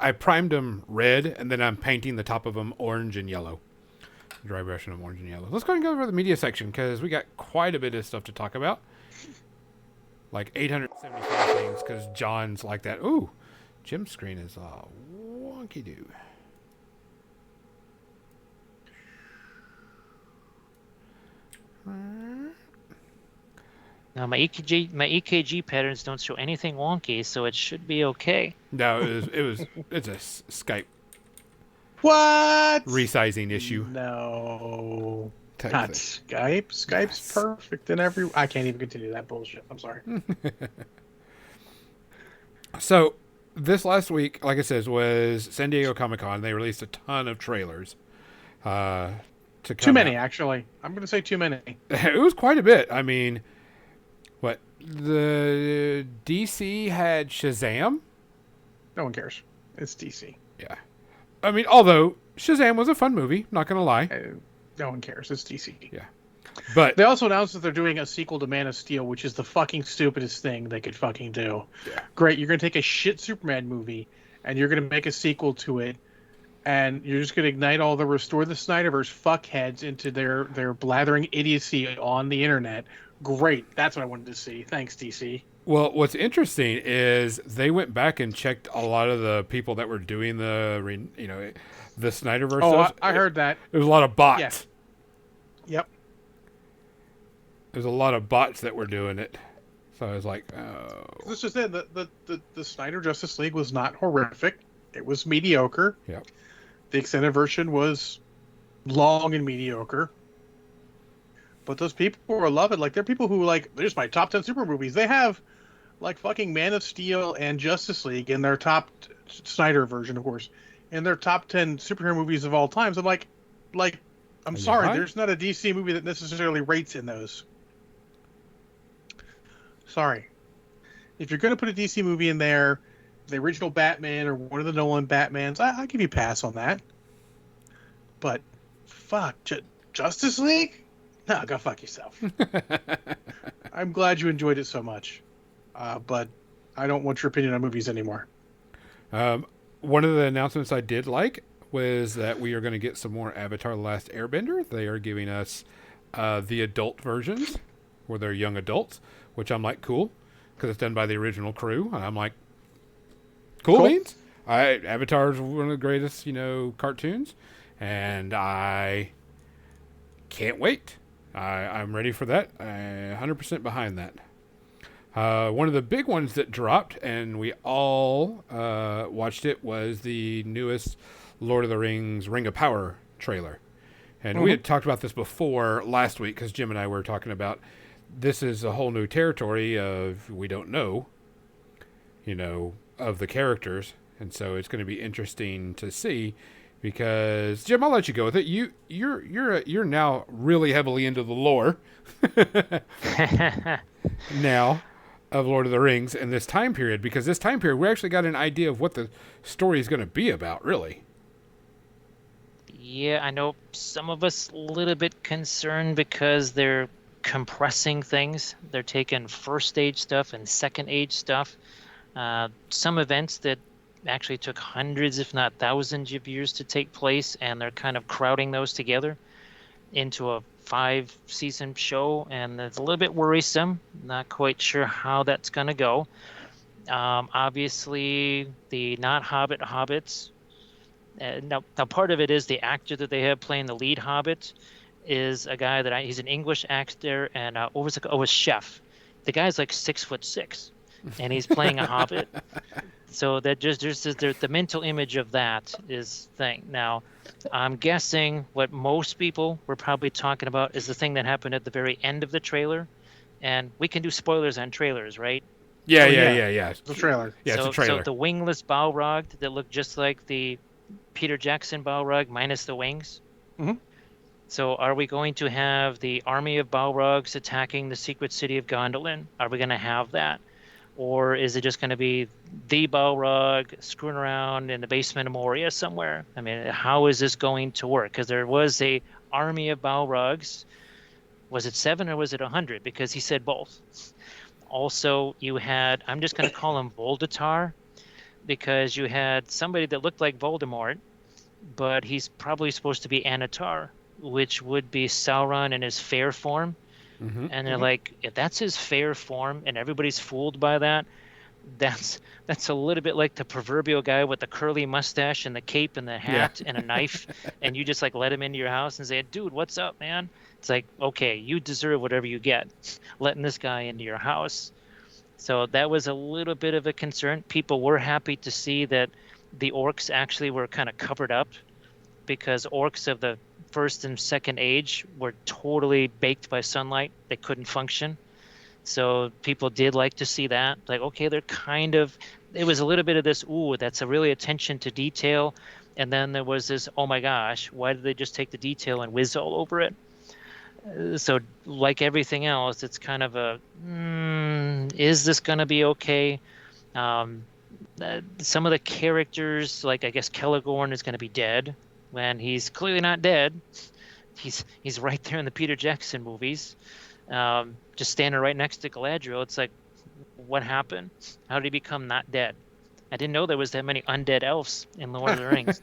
[SPEAKER 1] I primed them red, and then I'm painting the top of them orange and yellow. Dry brushing them orange and yellow. Let's go ahead and go over the media section, because we got quite a bit of stuff to talk about. Like 875 things, because John's like that. Ooh, Jim's screen is wonky-doo.
[SPEAKER 3] Now my EKG patterns don't show anything wonky, so it should be okay.
[SPEAKER 1] No, it's a Skype
[SPEAKER 2] What?
[SPEAKER 1] resizing issue.
[SPEAKER 2] No.
[SPEAKER 1] Type
[SPEAKER 2] Not
[SPEAKER 1] thing.
[SPEAKER 2] Skype. Skype's
[SPEAKER 1] Yes.
[SPEAKER 2] perfect in every... I can't even continue that bullshit. I'm sorry.
[SPEAKER 1] So, this last week, like I said, was San Diego Comic-Con. They released a ton of trailers.
[SPEAKER 2] Too many, actually. I'm going to say too many.
[SPEAKER 1] It was quite a bit. I mean, what? The DC had Shazam?
[SPEAKER 2] No one cares. It's DC.
[SPEAKER 1] Yeah. I mean, although Shazam was a fun movie, not going to lie.
[SPEAKER 2] No one cares. It's DC.
[SPEAKER 1] Yeah. But
[SPEAKER 2] They also announced that they're doing a sequel to Man of Steel, which is the fucking stupidest thing they could fucking do.
[SPEAKER 1] Yeah.
[SPEAKER 2] Great, you're going to take a shit Superman movie, and you're going to make a sequel to it, and you're just going to ignite all the Restore the Snyderverse fuckheads into their blathering idiocy on the internet. Great, that's what I wanted to see. Thanks, DC.
[SPEAKER 1] Well, what's interesting is they went back and checked a lot of the people that were doing the Snyderverse
[SPEAKER 2] Oh,
[SPEAKER 1] stuff.
[SPEAKER 2] I heard that.
[SPEAKER 1] There was a lot of bots.
[SPEAKER 2] Yeah. Yep.
[SPEAKER 1] There's a lot of bots that were doing it. So I was like, oh.
[SPEAKER 2] This is it. The Snyder Justice League was not horrific. It was mediocre.
[SPEAKER 1] Yep.
[SPEAKER 2] The extended version was long and mediocre. But those people were loving. Like, they're people who, like, there's my top 10 super movies. They have, like, fucking Man of Steel and Justice League in their top... Snyder version, of course. In their top 10 superhero movies of all time. So, I'm sorry.
[SPEAKER 1] right?
[SPEAKER 2] There's not a DC movie that necessarily rates in those. Sorry. If you're going to put a DC movie in there, the original Batman or one of the Nolan Batmans, I'll give you a pass on that. But, fuck, Justice League? No, go fuck yourself. I'm glad you enjoyed it so much. But I don't want your opinion on movies anymore.
[SPEAKER 1] One of the announcements I did like was that we are going to get some more Avatar: The Last Airbender. They are giving us the adult versions, where they're young adults, which I'm like, cool, because it's done by the original crew. And I'm like, cool beans. Avatar is one of the greatest, cartoons, and I can't wait. I'm ready for that. 100% behind that. One of the big ones that dropped, and we all watched it, was the newest Lord of the Rings Ring of Power trailer. And we had talked about this before last week, because Jim and I were talking about this is a whole new territory of we don't know, of the characters. And so it's going to be interesting to see, because Jim, I'll let you go with it. You're now really heavily into the lore now. of Lord of the Rings in this time period, because this time period we actually got an idea of what the story is going to be about, really.
[SPEAKER 3] Yeah, I know some of us a little bit concerned because they're compressing things. They're taking first age stuff and second age stuff. Some events that actually took hundreds, if not thousands of years to take place, and they're kind of crowding those together into a 5-season show, and it's a little bit worrisome. Not quite sure how that's going to go. Obviously, the not Hobbit hobbits. Now, part of it is the actor that they have playing the lead Hobbit is a guy that he's an English actor, and what was it? Oh, was Chef. The guy's like 6'6", and he's playing a Hobbit. So that just there's the mental image of that is thing. Now, I'm guessing what most people were probably talking about is the thing that happened at the very end of the trailer, and we can do spoilers on trailers, right?
[SPEAKER 1] Yeah.
[SPEAKER 2] The trailer.
[SPEAKER 1] Yeah, it's
[SPEAKER 3] So,
[SPEAKER 1] a trailer.
[SPEAKER 3] so the wingless Balrog that looked just like the Peter Jackson Balrog minus the wings.
[SPEAKER 2] Mm-hmm.
[SPEAKER 3] So are we going to have the army of Balrogs attacking the secret city of Gondolin? Are we going to have that? Or is it just going to be the Balrog screwing around in the basement of Moria somewhere? I mean, how is this going to work? Because there was a army of Balrogs. Was it 7 or was it 100? Because he said both. Also, you had, I'm just going to call him Voldatar, because you had somebody that looked like Voldemort, but he's probably supposed to be Anatar, which would be Sauron in his fair form.
[SPEAKER 1] Mm-hmm.
[SPEAKER 3] And they're like, if that's his fair form and everybody's fooled by that, that's a little bit like the proverbial guy with the curly mustache and the cape and the hat and a knife, and you just like let him into your house and say, dude, what's up, man? It's like, okay, you deserve whatever you get, letting this guy into your house. So that was a little bit of a concern. People were happy to see that the orcs actually were kind of covered up, because orcs of the first and second age were totally baked by sunlight. They couldn't function. So people did like to see that. Like, okay, they're kind of, it was a little bit of this, ooh, that's a really attention to detail. And then there was this, oh my gosh, why did they just take the detail and whiz all over it? So like everything else, it's kind of a, is this going to be okay? Some of the characters, like I guess Celegorn is going to be dead when he's clearly not dead. He's right there in the Peter Jackson movies, just standing right next to Galadriel. It's like, what happened? How did he become not dead? I didn't know there was that many undead elves in Lord of the Rings.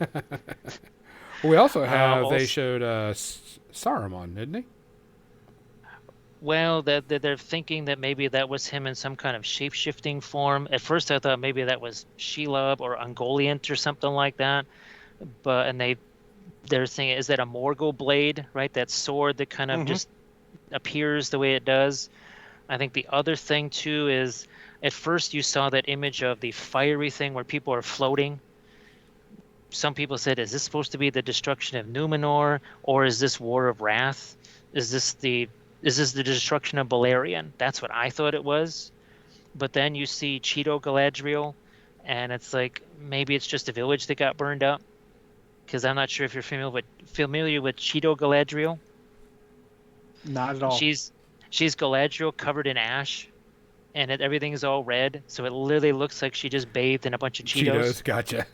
[SPEAKER 1] We also have, they showed Saruman, didn't they?
[SPEAKER 3] Well, that they're thinking that maybe that was him in some kind of shape-shifting form. At first, I thought maybe that was Shelob or Ungoliant or something like that. And they're saying, is that a Morgul blade, right? That sword that kind of just appears the way it does. I think the other thing too is, at first you saw that image of the fiery thing where people are floating. Some people said, is this supposed to be the destruction of Numenor, or is this War of Wrath? Is this the destruction of Beleriand? That's what I thought it was. But then you see Cheeto Galadriel, and it's like, maybe it's just a village that got burned up. Because I'm not sure if you're familiar with Cheeto Galadriel.
[SPEAKER 2] Not at all.
[SPEAKER 3] She's Galadriel covered in ash, and everything is all red, so it literally looks like she just bathed in a bunch of Cheetos.
[SPEAKER 1] Gotcha.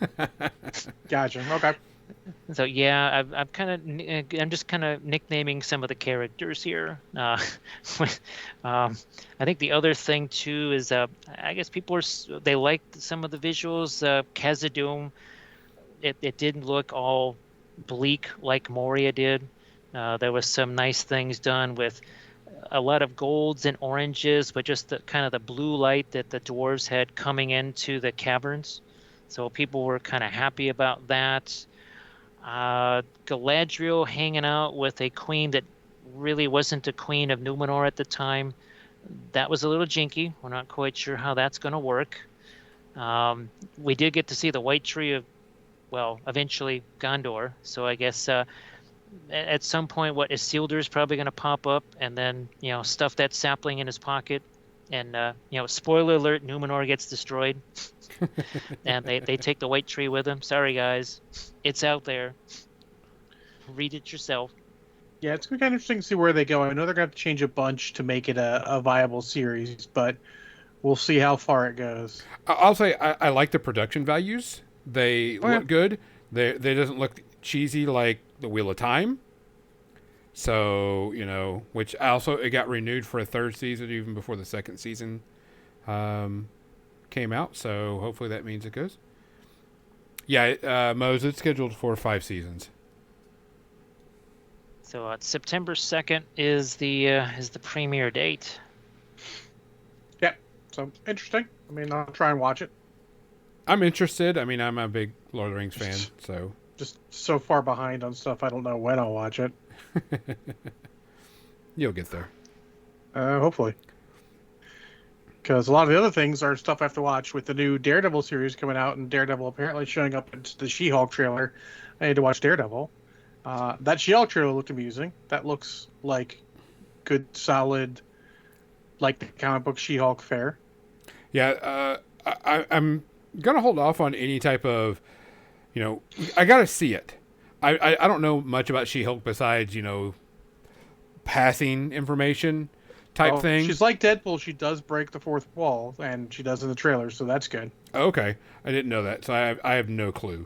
[SPEAKER 2] Gotcha. Okay.
[SPEAKER 3] So yeah, I'm just kind of nicknaming some of the characters here. I think the other thing too is, I guess people they liked some of the visuals. Khazad-dûm, it didn't look all bleak like Moria did. There was some nice things done with a lot of golds and oranges, but just the kind of the blue light that the dwarves had coming into the caverns. So people were kind of happy about that. Galadriel hanging out with a queen that really wasn't a queen of Numenor at the time. That was a little jinky. We're not quite sure how that's going to work. We did get to see the White Tree of, well, eventually Gondor. So I guess at some point, Isildur is probably going to pop up and then, stuff that sapling in his pocket. And, spoiler alert, Numenor gets destroyed. And they take the White Tree with them. Sorry, guys. It's out there. Read it yourself.
[SPEAKER 2] Yeah, it's going to be kind of interesting to see where they go. I know they're going to have to change a bunch to make it a viable series, but we'll see how far it goes.
[SPEAKER 1] I'll say I like the production values. They
[SPEAKER 2] Oh, yeah.
[SPEAKER 1] look good. They doesn't look cheesy like the Wheel of Time. So which also it got renewed for a third season even before the second season came out. So hopefully that means it goes. Yeah, Mose, it's scheduled for 5 seasons.
[SPEAKER 3] So September 2nd is the premiere date.
[SPEAKER 2] Yeah. So interesting. I mean, I'll try and watch it.
[SPEAKER 1] I'm interested. I mean, I'm a big Lord of the Rings fan, so
[SPEAKER 2] Just so far behind on stuff, I don't know when I'll watch it.
[SPEAKER 1] you'll get there.
[SPEAKER 2] Hopefully. Because a lot of the other things are stuff I have to watch with the new Daredevil series coming out, and Daredevil apparently showing up in the She-Hulk trailer. I need to watch Daredevil. That She-Hulk trailer looked amusing. That looks like good, solid, like the comic book She-Hulk fare.
[SPEAKER 1] Yeah, I'm gonna hold off on any type of, I gotta see it. I don't know much about She-Hulk besides passing information type thing.
[SPEAKER 2] She's like Deadpool. She does break the fourth wall, and she does in the trailer, so that's good.
[SPEAKER 1] Okay, I didn't know that, so I have no clue.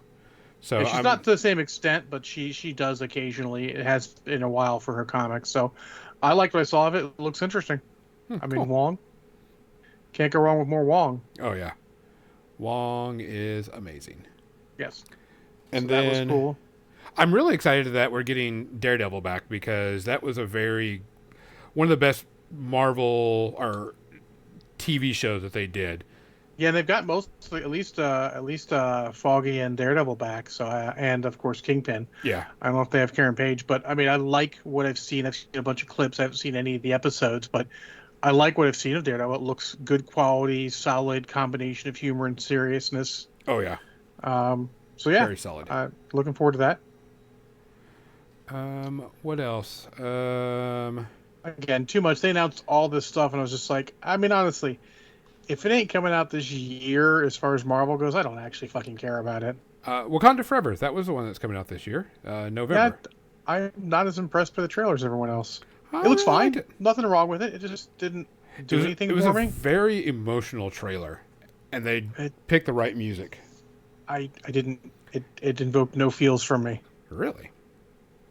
[SPEAKER 1] So
[SPEAKER 2] And she's not to the same extent, but she does occasionally. It has been a while for her comics, so I liked what I saw of it. It looks interesting. I mean,
[SPEAKER 1] cool.
[SPEAKER 2] Wong. Can't go wrong with more Wong.
[SPEAKER 1] Oh yeah, Wong is amazing.
[SPEAKER 2] Yes.
[SPEAKER 1] And
[SPEAKER 2] so
[SPEAKER 1] then
[SPEAKER 2] that was cool.
[SPEAKER 1] I'm really excited that we're getting Daredevil back because that was one of the best Marvel or TV shows that they did.
[SPEAKER 2] Yeah, and they've got mostly at least Foggy and Daredevil back. So and of course Kingpin.
[SPEAKER 1] Yeah.
[SPEAKER 2] I don't know if they have Karen Page, but I mean I like what I've seen. I've seen a bunch of clips. I haven't seen any of the episodes, but I like what I've seen of Daredevil. It looks good quality, solid combination of humor and seriousness.
[SPEAKER 1] Oh yeah.
[SPEAKER 2] So yeah,
[SPEAKER 1] very solid.
[SPEAKER 2] Looking forward to that.
[SPEAKER 1] What else?
[SPEAKER 2] Again, too much. They announced all this stuff, and I was just like, I mean, honestly, if it ain't coming out this year as far as Marvel goes, I don't actually fucking care about it.
[SPEAKER 1] Wakanda Forever. That was the one that's coming out this year, November.
[SPEAKER 2] Yeah, I'm not as impressed by the trailers as everyone else.
[SPEAKER 1] I
[SPEAKER 2] It looks
[SPEAKER 1] really
[SPEAKER 2] fine.
[SPEAKER 1] liked it.
[SPEAKER 2] Nothing wrong with it. It just didn't do anything
[SPEAKER 1] It was
[SPEAKER 2] for
[SPEAKER 1] a
[SPEAKER 2] me.
[SPEAKER 1] very emotional trailer, and they picked the right music.
[SPEAKER 2] I didn't. It invoked no feels from me.
[SPEAKER 1] Really?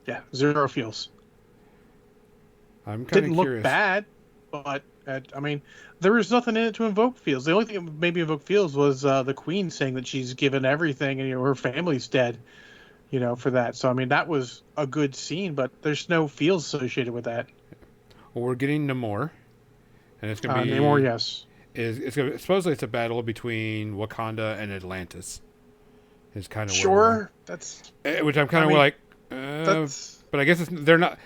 [SPEAKER 2] Yeah, zero feels.
[SPEAKER 1] I'm kind
[SPEAKER 2] Didn't
[SPEAKER 1] of
[SPEAKER 2] look
[SPEAKER 1] curious.
[SPEAKER 2] bad, but I mean, there was nothing in it to invoke feels. The only thing that made me invoke feels was the Queen saying that she's given everything, and her family's dead. For that. So I mean, that was a good scene, but there's no feels associated with that.
[SPEAKER 1] Well, we're getting Namor, and it's going to be
[SPEAKER 2] Namor, yes.
[SPEAKER 1] Supposedly it's a battle between Wakanda and Atlantis. Is kind of
[SPEAKER 2] Sure.
[SPEAKER 1] which I'm kind of like.
[SPEAKER 2] That's.
[SPEAKER 1] But I guess they're not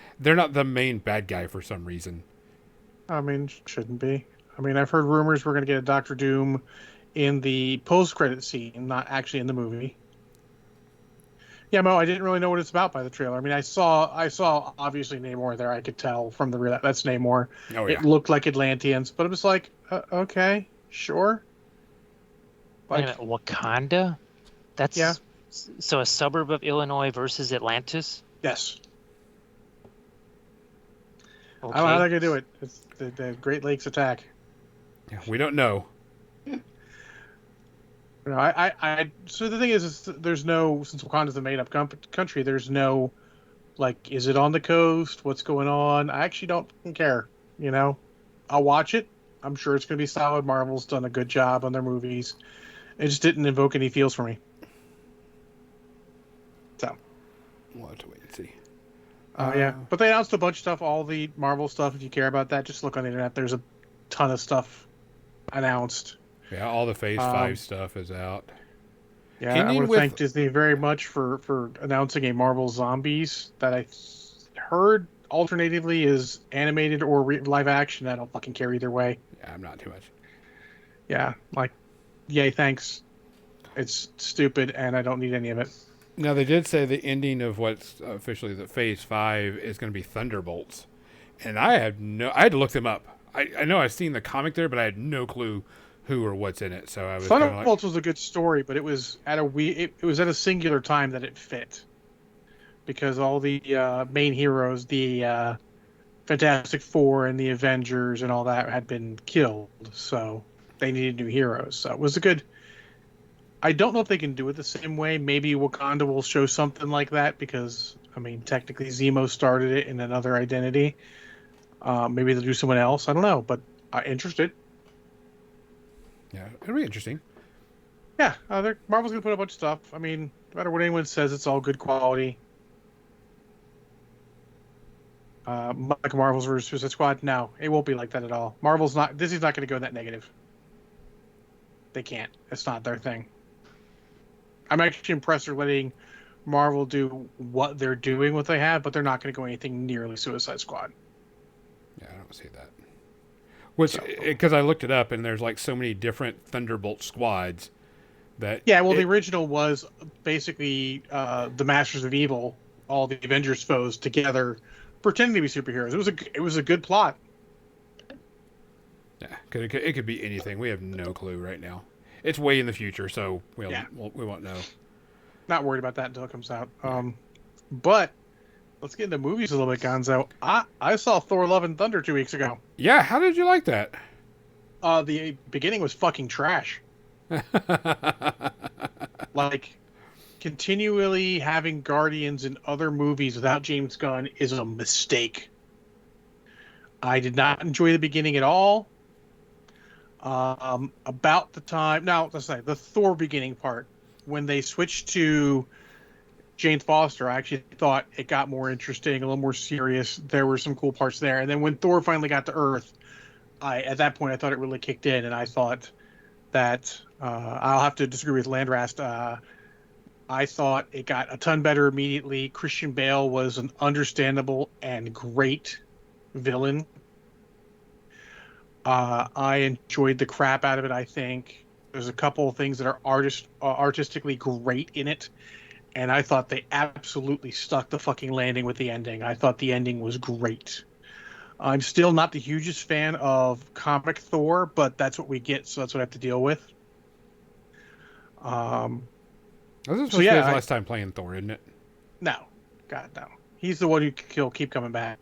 [SPEAKER 1] the main bad guy for some reason.
[SPEAKER 2] I mean, shouldn't be. I mean, I've heard rumors we're going to get a Doctor Doom in the post-credit scene, not actually in the movie. Yeah, Mo, I didn't really know what it's about by the trailer. I mean, I saw obviously Namor there. I could tell from that's Namor.
[SPEAKER 1] Oh yeah.
[SPEAKER 2] It looked like Atlanteans, but it was like, okay, sure.
[SPEAKER 3] Wait a minute, Wakanda? That's
[SPEAKER 2] Yeah.
[SPEAKER 3] So a suburb of Illinois versus Atlantis?
[SPEAKER 2] Yes.
[SPEAKER 3] Okay.
[SPEAKER 2] I don't know how they're going to do it. It's the Great Lakes attack.
[SPEAKER 1] Yeah, we don't know.
[SPEAKER 2] So the thing is there's no, since Wakanda's a made-up country, there's no, like, is it on the coast? What's going on? I actually don't care, I'll watch it. I'm sure it's going to be solid. Marvel's done a good job on their movies. It just didn't invoke any feels for me. So.
[SPEAKER 1] We'll have to wait and see.
[SPEAKER 2] Yeah. But they announced a bunch of stuff, all the Marvel stuff. If you care about that, just look on the internet. There's a ton of stuff announced.
[SPEAKER 1] Yeah, all the Phase 5 stuff is out.
[SPEAKER 2] Yeah, I want to thank Disney very much for announcing a Marvel Zombies that I heard alternatively is animated or live action. I don't fucking care either way.
[SPEAKER 1] Yeah, I'm not too much.
[SPEAKER 2] Yeah, yay, thanks. It's stupid, and I don't need any of it.
[SPEAKER 1] Now, they did say the ending of what's officially the Phase 5 is going to be Thunderbolts. And I had to look them up. I know I've seen the comic there, but I had no clue who or what's in it. So I was
[SPEAKER 2] Thunderbolts was a good story, but it was at a singular time that it fit. Because all the main heroes, the Fantastic Four and the Avengers and all that had been killed. So they needed new heroes. So it was a good. I don't know if they can do it the same way. Maybe Wakanda will show something like that because, I mean, technically Zemo started it in another identity. Maybe they'll do someone else. I don't know, but interested.
[SPEAKER 1] Yeah, it'll be interesting.
[SPEAKER 2] Yeah, Marvel's gonna put a bunch of stuff. I mean, no matter what anyone says, it's all good quality. Like Marvel's versus Suicide Squad, no, it won't be like that at all. Disney's not going to go that negative. They can't. It's not their thing. I'm actually impressed they're letting Marvel do what they're doing, what they have, but they're not going to go anything nearly Suicide Squad.
[SPEAKER 1] Yeah, I don't see that. Which, because I looked it up, and there's like so many different Thunderbolt squads that.
[SPEAKER 2] Yeah, well, the original was basically the Masters of Evil, all the Avengers foes together, pretending to be superheroes. It was a good plot.
[SPEAKER 1] Yeah, it could be anything. We have no clue right now. It's way in the future, so we won't know.
[SPEAKER 2] Not worried about that until it comes out. But let's get into movies a little bit, Gonzo. I saw Thor: Love and Thunder 2 weeks ago.
[SPEAKER 1] Yeah, how did you like that?
[SPEAKER 2] The beginning was fucking trash. Like, continually having Guardians in other movies without James Gunn is a mistake. I did not enjoy the beginning at all. About the time, now let's say the Thor beginning part, when they switched to Jane Foster, I actually thought it got more interesting, a little more serious. There were some cool parts there, and then when Thor finally got to Earth, at that point I thought it really kicked in, and I thought that I'll have to disagree with Landrast. I thought it got a ton better immediately. Christian Bale was an understandable and great villain. I enjoyed the crap out of it. I think there's a couple of things that are artistically great in it, and I thought they absolutely stuck the fucking landing with the ending. I thought the ending was great. I'm still not the hugest fan of comic Thor, but that's what we get, so that's what I have to deal with.
[SPEAKER 1] This is supposed to be his last time playing Thor, isn't it?
[SPEAKER 2] No. God, no. He's the one who keep coming back.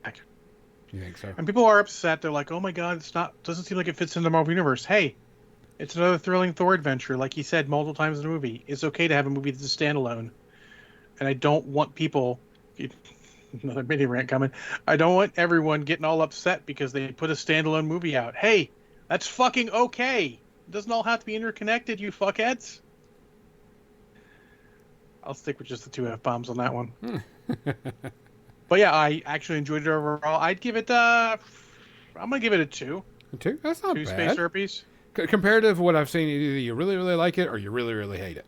[SPEAKER 1] You think so?
[SPEAKER 2] And people are upset. They're like, oh my god, doesn't seem like it fits in the Marvel Universe. Hey, it's another thrilling Thor adventure. Like he said multiple times in the movie. It's okay to have a movie that's a standalone. And I don't want people... Another mini rant coming. I don't want everyone getting all upset because they put a standalone movie out. Hey, that's fucking okay. It doesn't all have to be interconnected, you fuckheads. I'll stick with just the two F-bombs on that one. But yeah, I actually enjoyed it overall. I'd give it, I'm going to give it a 2.
[SPEAKER 1] A 2? That's not
[SPEAKER 2] 2
[SPEAKER 1] bad.
[SPEAKER 2] space herpes.
[SPEAKER 1] Comparative to what I've seen, either you really, really like it or you really, really hate it.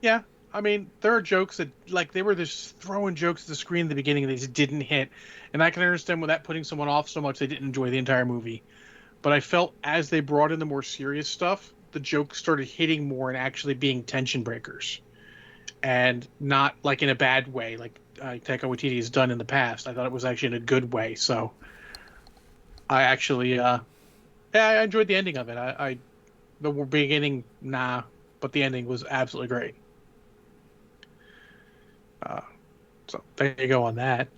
[SPEAKER 2] Yeah. I mean, there are jokes that, like, they were just throwing jokes at the screen at the beginning and they just didn't hit. And I can understand without putting someone off so much they didn't enjoy the entire movie. But I felt as they brought in the more serious stuff, the jokes started hitting more and actually being tension breakers. And not, like, in a bad way, like Taika Waititi has done in the past. I thought it was actually in a good way. So I actually, I enjoyed the ending of it. The beginning, nah, but the ending was absolutely great. So there you go on that.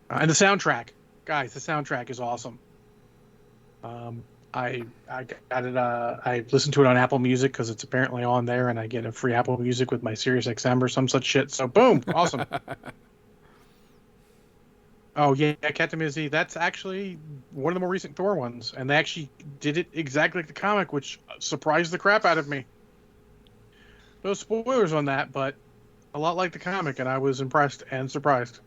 [SPEAKER 2] And the soundtrack, guys, the soundtrack is awesome. I got it. I listened to it on Apple Music because it's apparently on there, and I get a free Apple Music with my Sirius XM or some such shit. So boom, awesome. Oh yeah, Captain Mizzy. That's actually one of the more recent Thor ones, and they actually did it exactly like the comic, which surprised the crap out of me. No spoilers on that, but a lot like the comic, and I was impressed and surprised.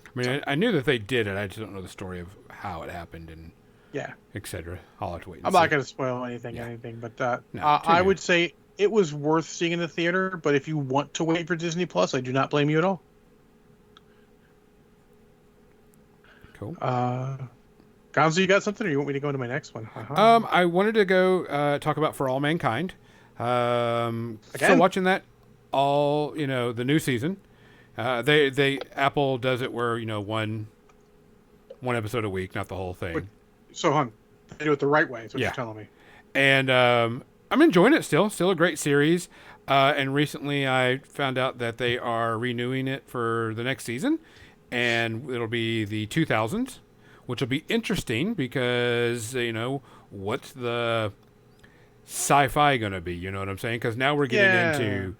[SPEAKER 1] I mean, I knew that they did it. I just don't know the story of how it happened and
[SPEAKER 2] yeah,
[SPEAKER 1] etc. I'll have to wait.
[SPEAKER 2] I'm not going to spoil anything, but
[SPEAKER 1] no,
[SPEAKER 2] I would say it was worth seeing in the theater. But if you want to wait for Disney Plus, I do not blame you at all.
[SPEAKER 1] Cool.
[SPEAKER 2] Gonzo, you got something, or you want me to go into my next one? Uh-huh.
[SPEAKER 1] I wanted to go talk about For All Mankind. So watching that the new season. Apple does it where one episode a week, not the whole thing.
[SPEAKER 2] So, they do it the right way. Is what you're telling me.
[SPEAKER 1] And I'm enjoying it still. Still a great series. And recently, I found out that they are renewing it for the next season, and it'll be the 2000s, which will be interesting because, what's the sci-fi going to be? You know what I'm saying? Because now we're getting into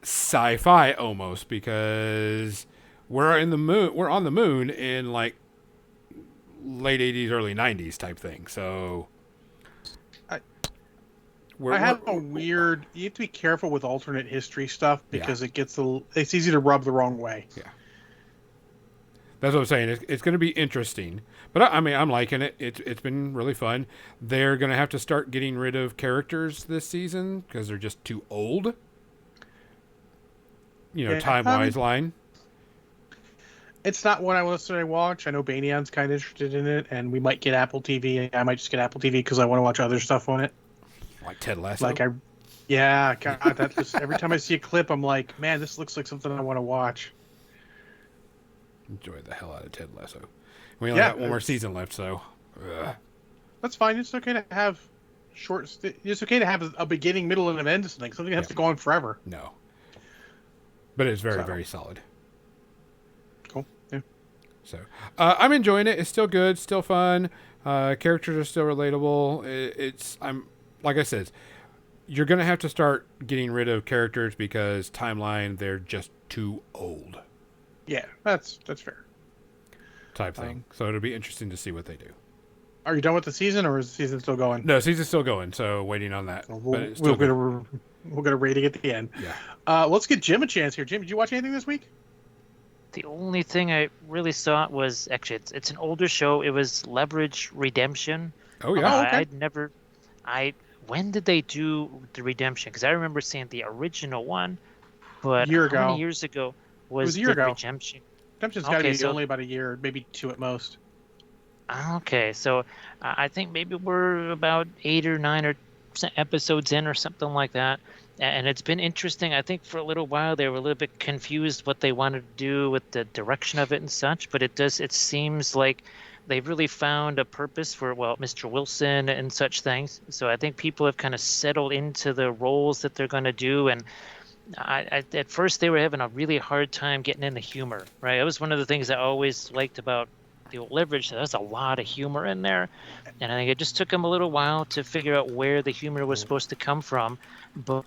[SPEAKER 1] sci-fi almost, because we're on the moon in like late 80s, early 90s type thing. So
[SPEAKER 2] you have to be careful with alternate history stuff because it's easy to rub the wrong way.
[SPEAKER 1] Yeah. That's what I'm saying. It's going to be interesting. But I'm liking it. It's been really fun. They're going to have to start getting rid of characters this season because they're just too old. Time-wise line.
[SPEAKER 2] It's not what I want to watch. I know Banyan's kind of interested in it, and we might get Apple TV. I might just get Apple TV because I want to watch other stuff on it.
[SPEAKER 1] Like Ted Lasso?
[SPEAKER 2] God, that just, every time I see a clip, I'm like, man, this looks like something I want to watch.
[SPEAKER 1] Enjoy the hell out of Ted Lasso. We only got one more season left, so...
[SPEAKER 2] That's fine. It's okay to have it's okay to have a beginning, middle, and an end to something. Something has to go on forever.
[SPEAKER 1] No. But it's very, very solid.
[SPEAKER 2] Cool. Yeah.
[SPEAKER 1] So, I'm enjoying it. It's still good, still fun. Characters are still relatable. Like I said, you're going to have to start getting rid of characters because timeline, they're just too old.
[SPEAKER 2] Yeah, that's fair.
[SPEAKER 1] Type thing. So it'll be interesting to see what they do.
[SPEAKER 2] Are you done with the season, or is the season still going?
[SPEAKER 1] No, season's still going, so waiting on that.
[SPEAKER 2] So we'll get a rating at the end.
[SPEAKER 1] Yeah.
[SPEAKER 2] Let's get Jim a chance here. Jim, did you watch anything this week?
[SPEAKER 3] The only thing I really saw was, actually, it's an older show. It was Leverage Redemption.
[SPEAKER 1] Oh, yeah.
[SPEAKER 3] Okay. When did they do the Redemption? Because I remember seeing the original one, but how many years ago was the Redemption?
[SPEAKER 2] Redemption's got to be only about a year, maybe 2 at most.
[SPEAKER 3] Okay, so I think maybe we're about 8 or 9 episodes in or something like that. And it's been interesting. I think for a little while they were a little bit confused what they wanted to do with the direction of it and such, but it seems like they've really found a purpose for, Mr. Wilson and such things. So I think people have kind of settled into the roles that they're going to do. And at first they were having a really hard time getting in the humor, right? It was one of the things I always liked about the old Leverage. There's a lot of humor in there. And I think it just took them a little while to figure out where the humor was supposed to come from. But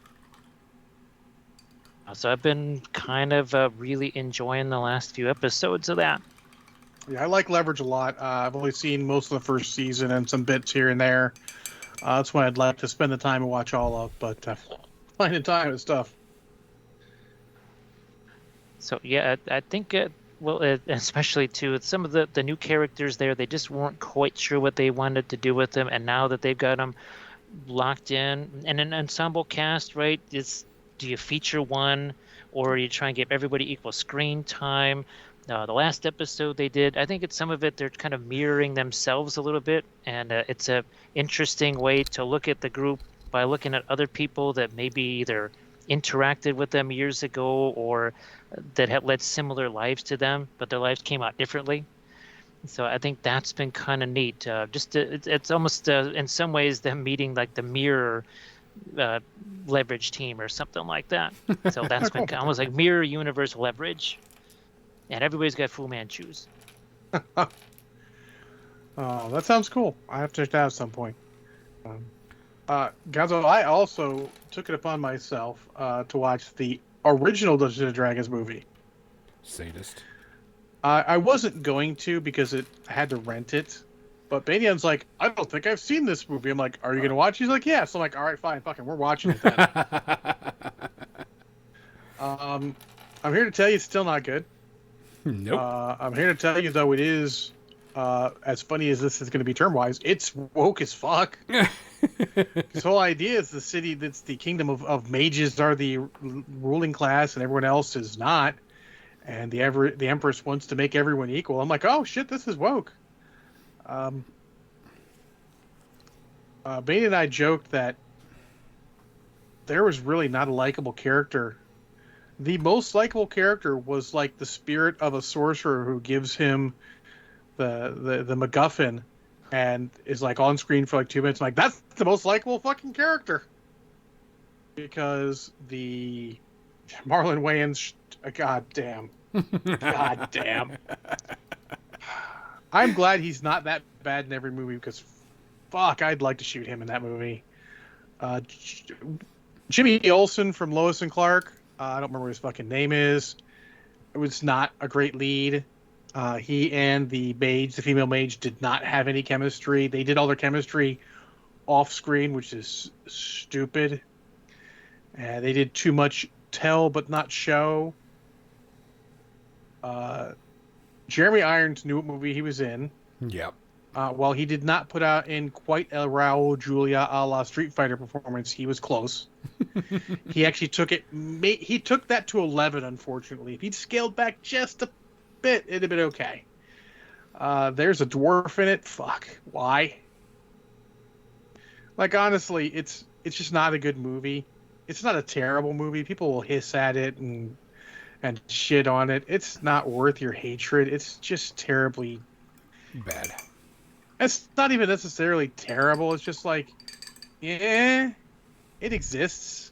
[SPEAKER 3] so I've been kind of really enjoying the last few episodes of that.
[SPEAKER 2] Yeah, I like Leverage a lot. I've only seen most of the first season and some bits here and there. That's what I'd like to spend the time and watch all of, but finding time is tough.
[SPEAKER 3] So, yeah, I think, especially, too, some of the new characters there, they just weren't quite sure what they wanted to do with them, and now that they've got them locked in, and an ensemble cast, right, do you feature one, or you try and give everybody equal screen time? The last episode they did, I think some of it they're kind of mirroring themselves a little bit, and it's a interesting way to look at the group by looking at other people that maybe either interacted with them years ago or that had led similar lives to them, but their lives came out differently. So I think that's been kind of neat. It's almost in some ways them meeting like the mirror Leverage team or something like that. So that's been almost like mirror universe Leverage. And everybody's got Fu Manchus.
[SPEAKER 2] Oh, that sounds cool. I have to check that out at some point. Gonzo, I also took it upon myself to watch the original Dungeons and Dragons movie.
[SPEAKER 1] Sadist.
[SPEAKER 2] I wasn't going to because I had to rent it. But Banyan's like, I don't think I've seen this movie. I'm like, are you going to watch? He's like, yeah. So I'm like, all right, fine. Fucking, we're watching it then. I'm here to tell you it's still not good.
[SPEAKER 1] Nope.
[SPEAKER 2] I'm here to tell you, though, it is, as funny as this is going to be term-wise, it's woke as fuck. This whole idea is the city that's the kingdom of mages are the ruling class and everyone else is not. And the Empress wants to make everyone equal. I'm like, oh, shit, this is woke. Bane and I joked that there was really not a likable character. The most likable character was like the spirit of a sorcerer who gives him the MacGuffin and is like on screen for like 2 minutes. I'm like, that's the most likable fucking character. Because the Marlon Wayans, god damn. I'm glad he's not that bad in every movie because, fuck, I'd like to shoot him in that movie. J- Jimmy Olsen from Lois and Clark. I don't remember what his fucking name is. It was not a great lead. He and the mage, the female mage, did not have any chemistry. They did all their chemistry off screen, which is stupid. They did too much tell but not show. Jeremy Irons knew what movie he was in.
[SPEAKER 1] Yep.
[SPEAKER 2] While he did not put out in quite a Raul Julia a la Street Fighter performance, he was close. He actually took it. He took that to 11. Unfortunately, if he'd scaled back just a bit, it'd have been okay. There's a dwarf in it. Fuck, why? Like honestly, it's just not a good movie. It's not a terrible movie. People will hiss at it and shit on it. It's not worth your hatred. It's just terribly
[SPEAKER 1] Bad.
[SPEAKER 2] It's not even necessarily terrible. It's just like, yeah, it exists.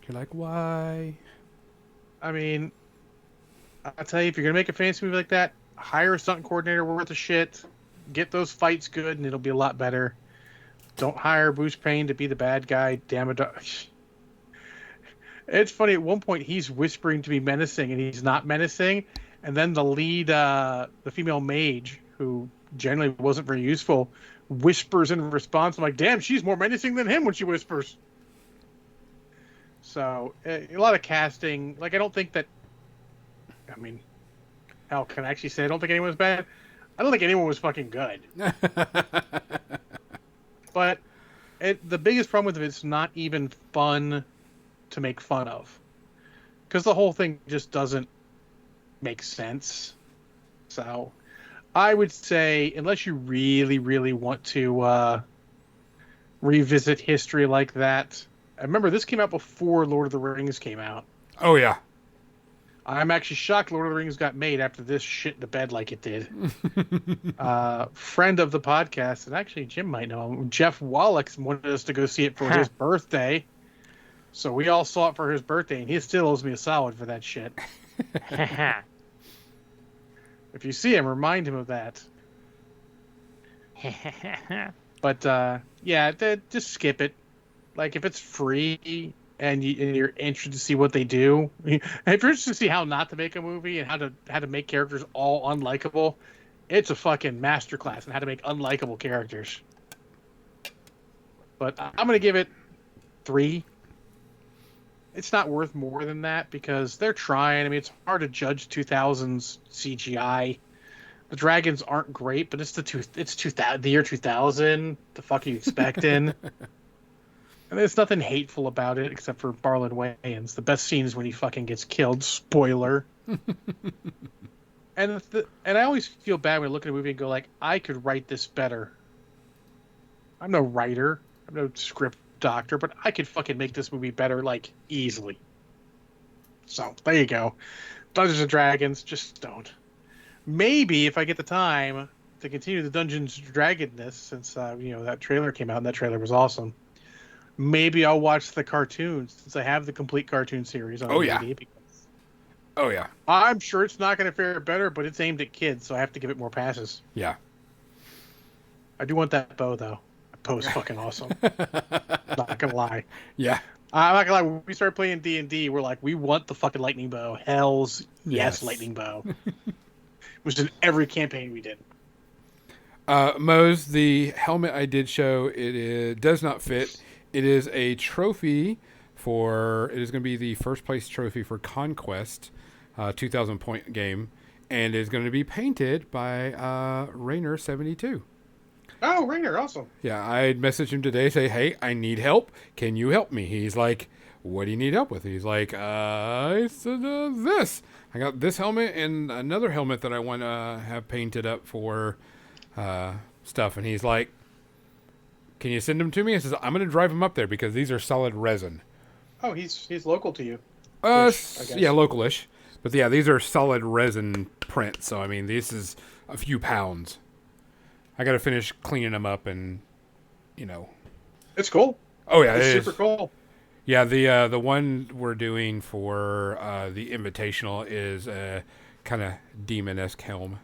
[SPEAKER 1] You're like, why?
[SPEAKER 2] I mean, I'll tell you, if you're going to make a fantasy movie like that, hire a stunt coordinator worth of shit, get those fights good, and it'll be a lot better. Don't hire Bruce Payne to be the bad guy. Damn it. It's funny, at one point, he's whispering to be menacing, and he's not menacing. And then the lead, the female mage, who generally wasn't very useful, whispers in response. I'm like, damn, she's more menacing than him when she whispers. So, a lot of casting. Like, I don't think that... I mean, hell, can I actually say I don't think anyone was bad? I don't think anyone was fucking good. But the biggest problem with it is it's not even fun to make fun of. Because the whole thing just doesn't make sense. So... I would say, unless you really, really want to revisit history like that. I remember this came out before Lord of the Rings came out.
[SPEAKER 1] Oh, yeah.
[SPEAKER 2] I'm actually shocked Lord of the Rings got made after this shit the bed like it did. Friend of the podcast, and actually Jim might know him, Jeff Wallach wanted us to go see it for his birthday. So we all saw it for his birthday, and he still owes me a solid for that shit. If you see him, remind him of that. But yeah, just skip it. Like if it's free and you're interested to see what they do, if you're interested to see how not to make a movie and how to make characters all unlikable, it's a fucking masterclass in how to make unlikable characters. But I'm gonna give it 3. It's not worth more than that because they're trying. I mean, it's hard to judge 2000s CGI. The dragons aren't great, but it's the year 2000. The fuck are you expecting? And there's nothing hateful about it except for Marlon Wayans. The best scene is when he fucking gets killed. Spoiler. And I always feel bad when I look at a movie and go like, I could write this better. I'm no writer. I'm no script doctor, but I could fucking make this movie better, like, easily. So, there you go. Dungeons and Dragons, just don't. Maybe, if I get the time to continue the Dungeons and Dragonness, since, that trailer came out, and that trailer was awesome, maybe I'll watch the cartoons, since I have the complete cartoon series on DVD.
[SPEAKER 1] Yeah. Oh, yeah.
[SPEAKER 2] I'm sure it's not going to fare better, but it's aimed at kids, so I have to give it more passes.
[SPEAKER 1] Yeah.
[SPEAKER 2] I do want that bow, though. That bow's fucking awesome. Not gonna lie.
[SPEAKER 1] Yeah.
[SPEAKER 2] I'm not gonna lie. When we started playing D&D, we're like, we want the fucking lightning bow. Hell's yes, lightning bow. It was in every campaign we did.
[SPEAKER 1] Mose, the helmet I did show, it does not fit. It is a trophy it is going to be the first place trophy for Conquest, 2,000 point game, and is going to be painted by Rainer72.
[SPEAKER 2] Oh, Rainer, awesome.
[SPEAKER 1] Yeah, I messaged him today, say, hey, I need help. Can you help me? He's like, what do you need help with? He's like, I said, this. I got this helmet and another helmet that I want to have painted up for stuff. And he's like, can you send them to me? I says, I'm going to drive them up there because these are solid resin.
[SPEAKER 2] Oh, he's local to you.
[SPEAKER 1] Yeah, local-ish. But yeah, these are solid resin prints. So, I mean, this is a few pounds. I got to finish cleaning them up and,
[SPEAKER 2] It's cool.
[SPEAKER 1] Oh, yeah,
[SPEAKER 2] it's super cool.
[SPEAKER 1] Yeah, the one we're doing for the Invitational is a kind of demon-esque helm.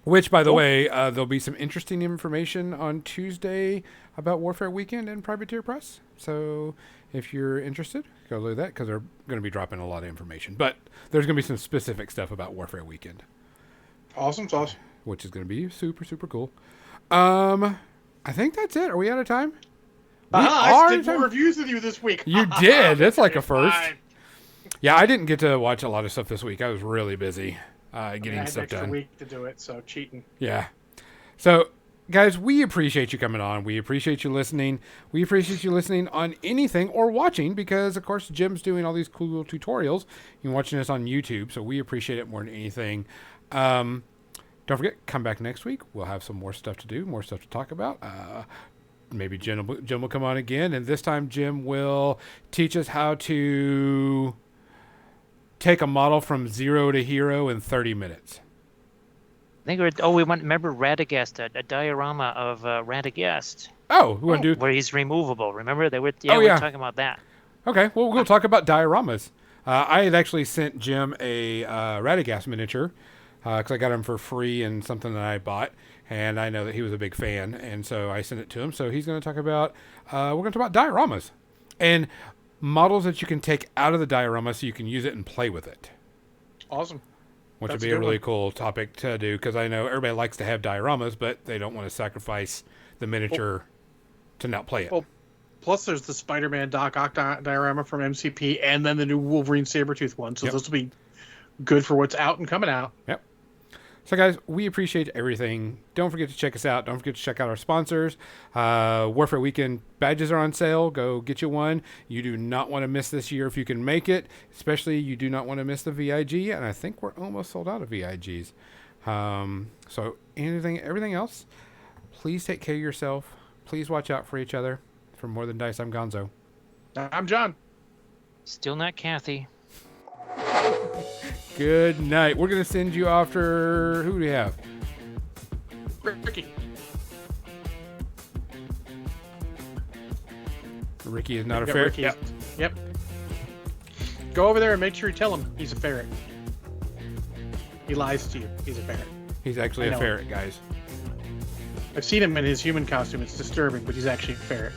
[SPEAKER 1] Which, by the way, there'll be some interesting information on Tuesday about Warfare Weekend and Privateer Press. So if you're interested, go look at that because they're going to be dropping a lot of information. But there's going to be some specific stuff about Warfare Weekend.
[SPEAKER 2] Awesome sauce.
[SPEAKER 1] Which is going to be super, super cool. I think that's it. Are we out of time?
[SPEAKER 2] I did more reviews with you this week.
[SPEAKER 1] You did. That's like a first.
[SPEAKER 2] Fine.
[SPEAKER 1] Yeah, I didn't get to watch a lot of stuff this week. I was really busy getting stuff
[SPEAKER 2] extra
[SPEAKER 1] done.
[SPEAKER 2] Week to do it, so cheating.
[SPEAKER 1] Yeah. So, guys, we appreciate you coming on. We appreciate you listening. We appreciate you listening on anything or watching because, of course, Jim's doing all these cool tutorials. You're watching us on YouTube, so we appreciate it more than anything. Don't forget, come back next week. We'll have some more stuff to do, more stuff to talk about. Maybe Jim will come on again, and this time Jim will teach us how to take a model from 0 to hero in 30 minutes.
[SPEAKER 3] I think remember Radagast, a diorama of Radagast.
[SPEAKER 1] Oh, we want to do
[SPEAKER 3] where he's removable. Remember they were
[SPEAKER 1] yeah.
[SPEAKER 3] we're talking about that.
[SPEAKER 1] Okay, well we'll talk about dioramas. I had actually sent Jim a Radagast miniature because I got him for free and something that I bought, and I know that he was a big fan, and so I sent it to him. So he's going to talk about we're going to talk about dioramas and models that you can take out of the diorama so you can use it and play with it.
[SPEAKER 2] Awesome.
[SPEAKER 1] Which would be a really cool topic to do because I know everybody likes to have dioramas, but they don't want to sacrifice the miniature to not play it.
[SPEAKER 2] Well, plus there's the Spider-Man Doc Ock diorama from MCP and then the new Wolverine Sabretooth one. So those will be good for what's out and coming out.
[SPEAKER 1] Yep. So, guys, we appreciate everything. Don't forget to check us out. Don't forget to check out our sponsors. Warfare Weekend badges are on sale. Go get you one. You do not want to miss this year if you can make it. Especially, you do not want to miss the VIG. And I think we're almost sold out of VIGs. So, everything else, please take care of yourself. Please watch out for each other. For More Than Dice, I'm Gonzo.
[SPEAKER 2] I'm John.
[SPEAKER 3] Still not Kathy.
[SPEAKER 1] Good night. We're going to send you after... Who do we have?
[SPEAKER 2] Ricky.
[SPEAKER 1] Ricky is not a ferret.
[SPEAKER 2] Yep. Go over there and make sure you tell him he's a ferret. He lies to you. He's a ferret.
[SPEAKER 1] He's actually a ferret, guys.
[SPEAKER 2] I've seen him in his human costume. It's disturbing, but he's actually a ferret.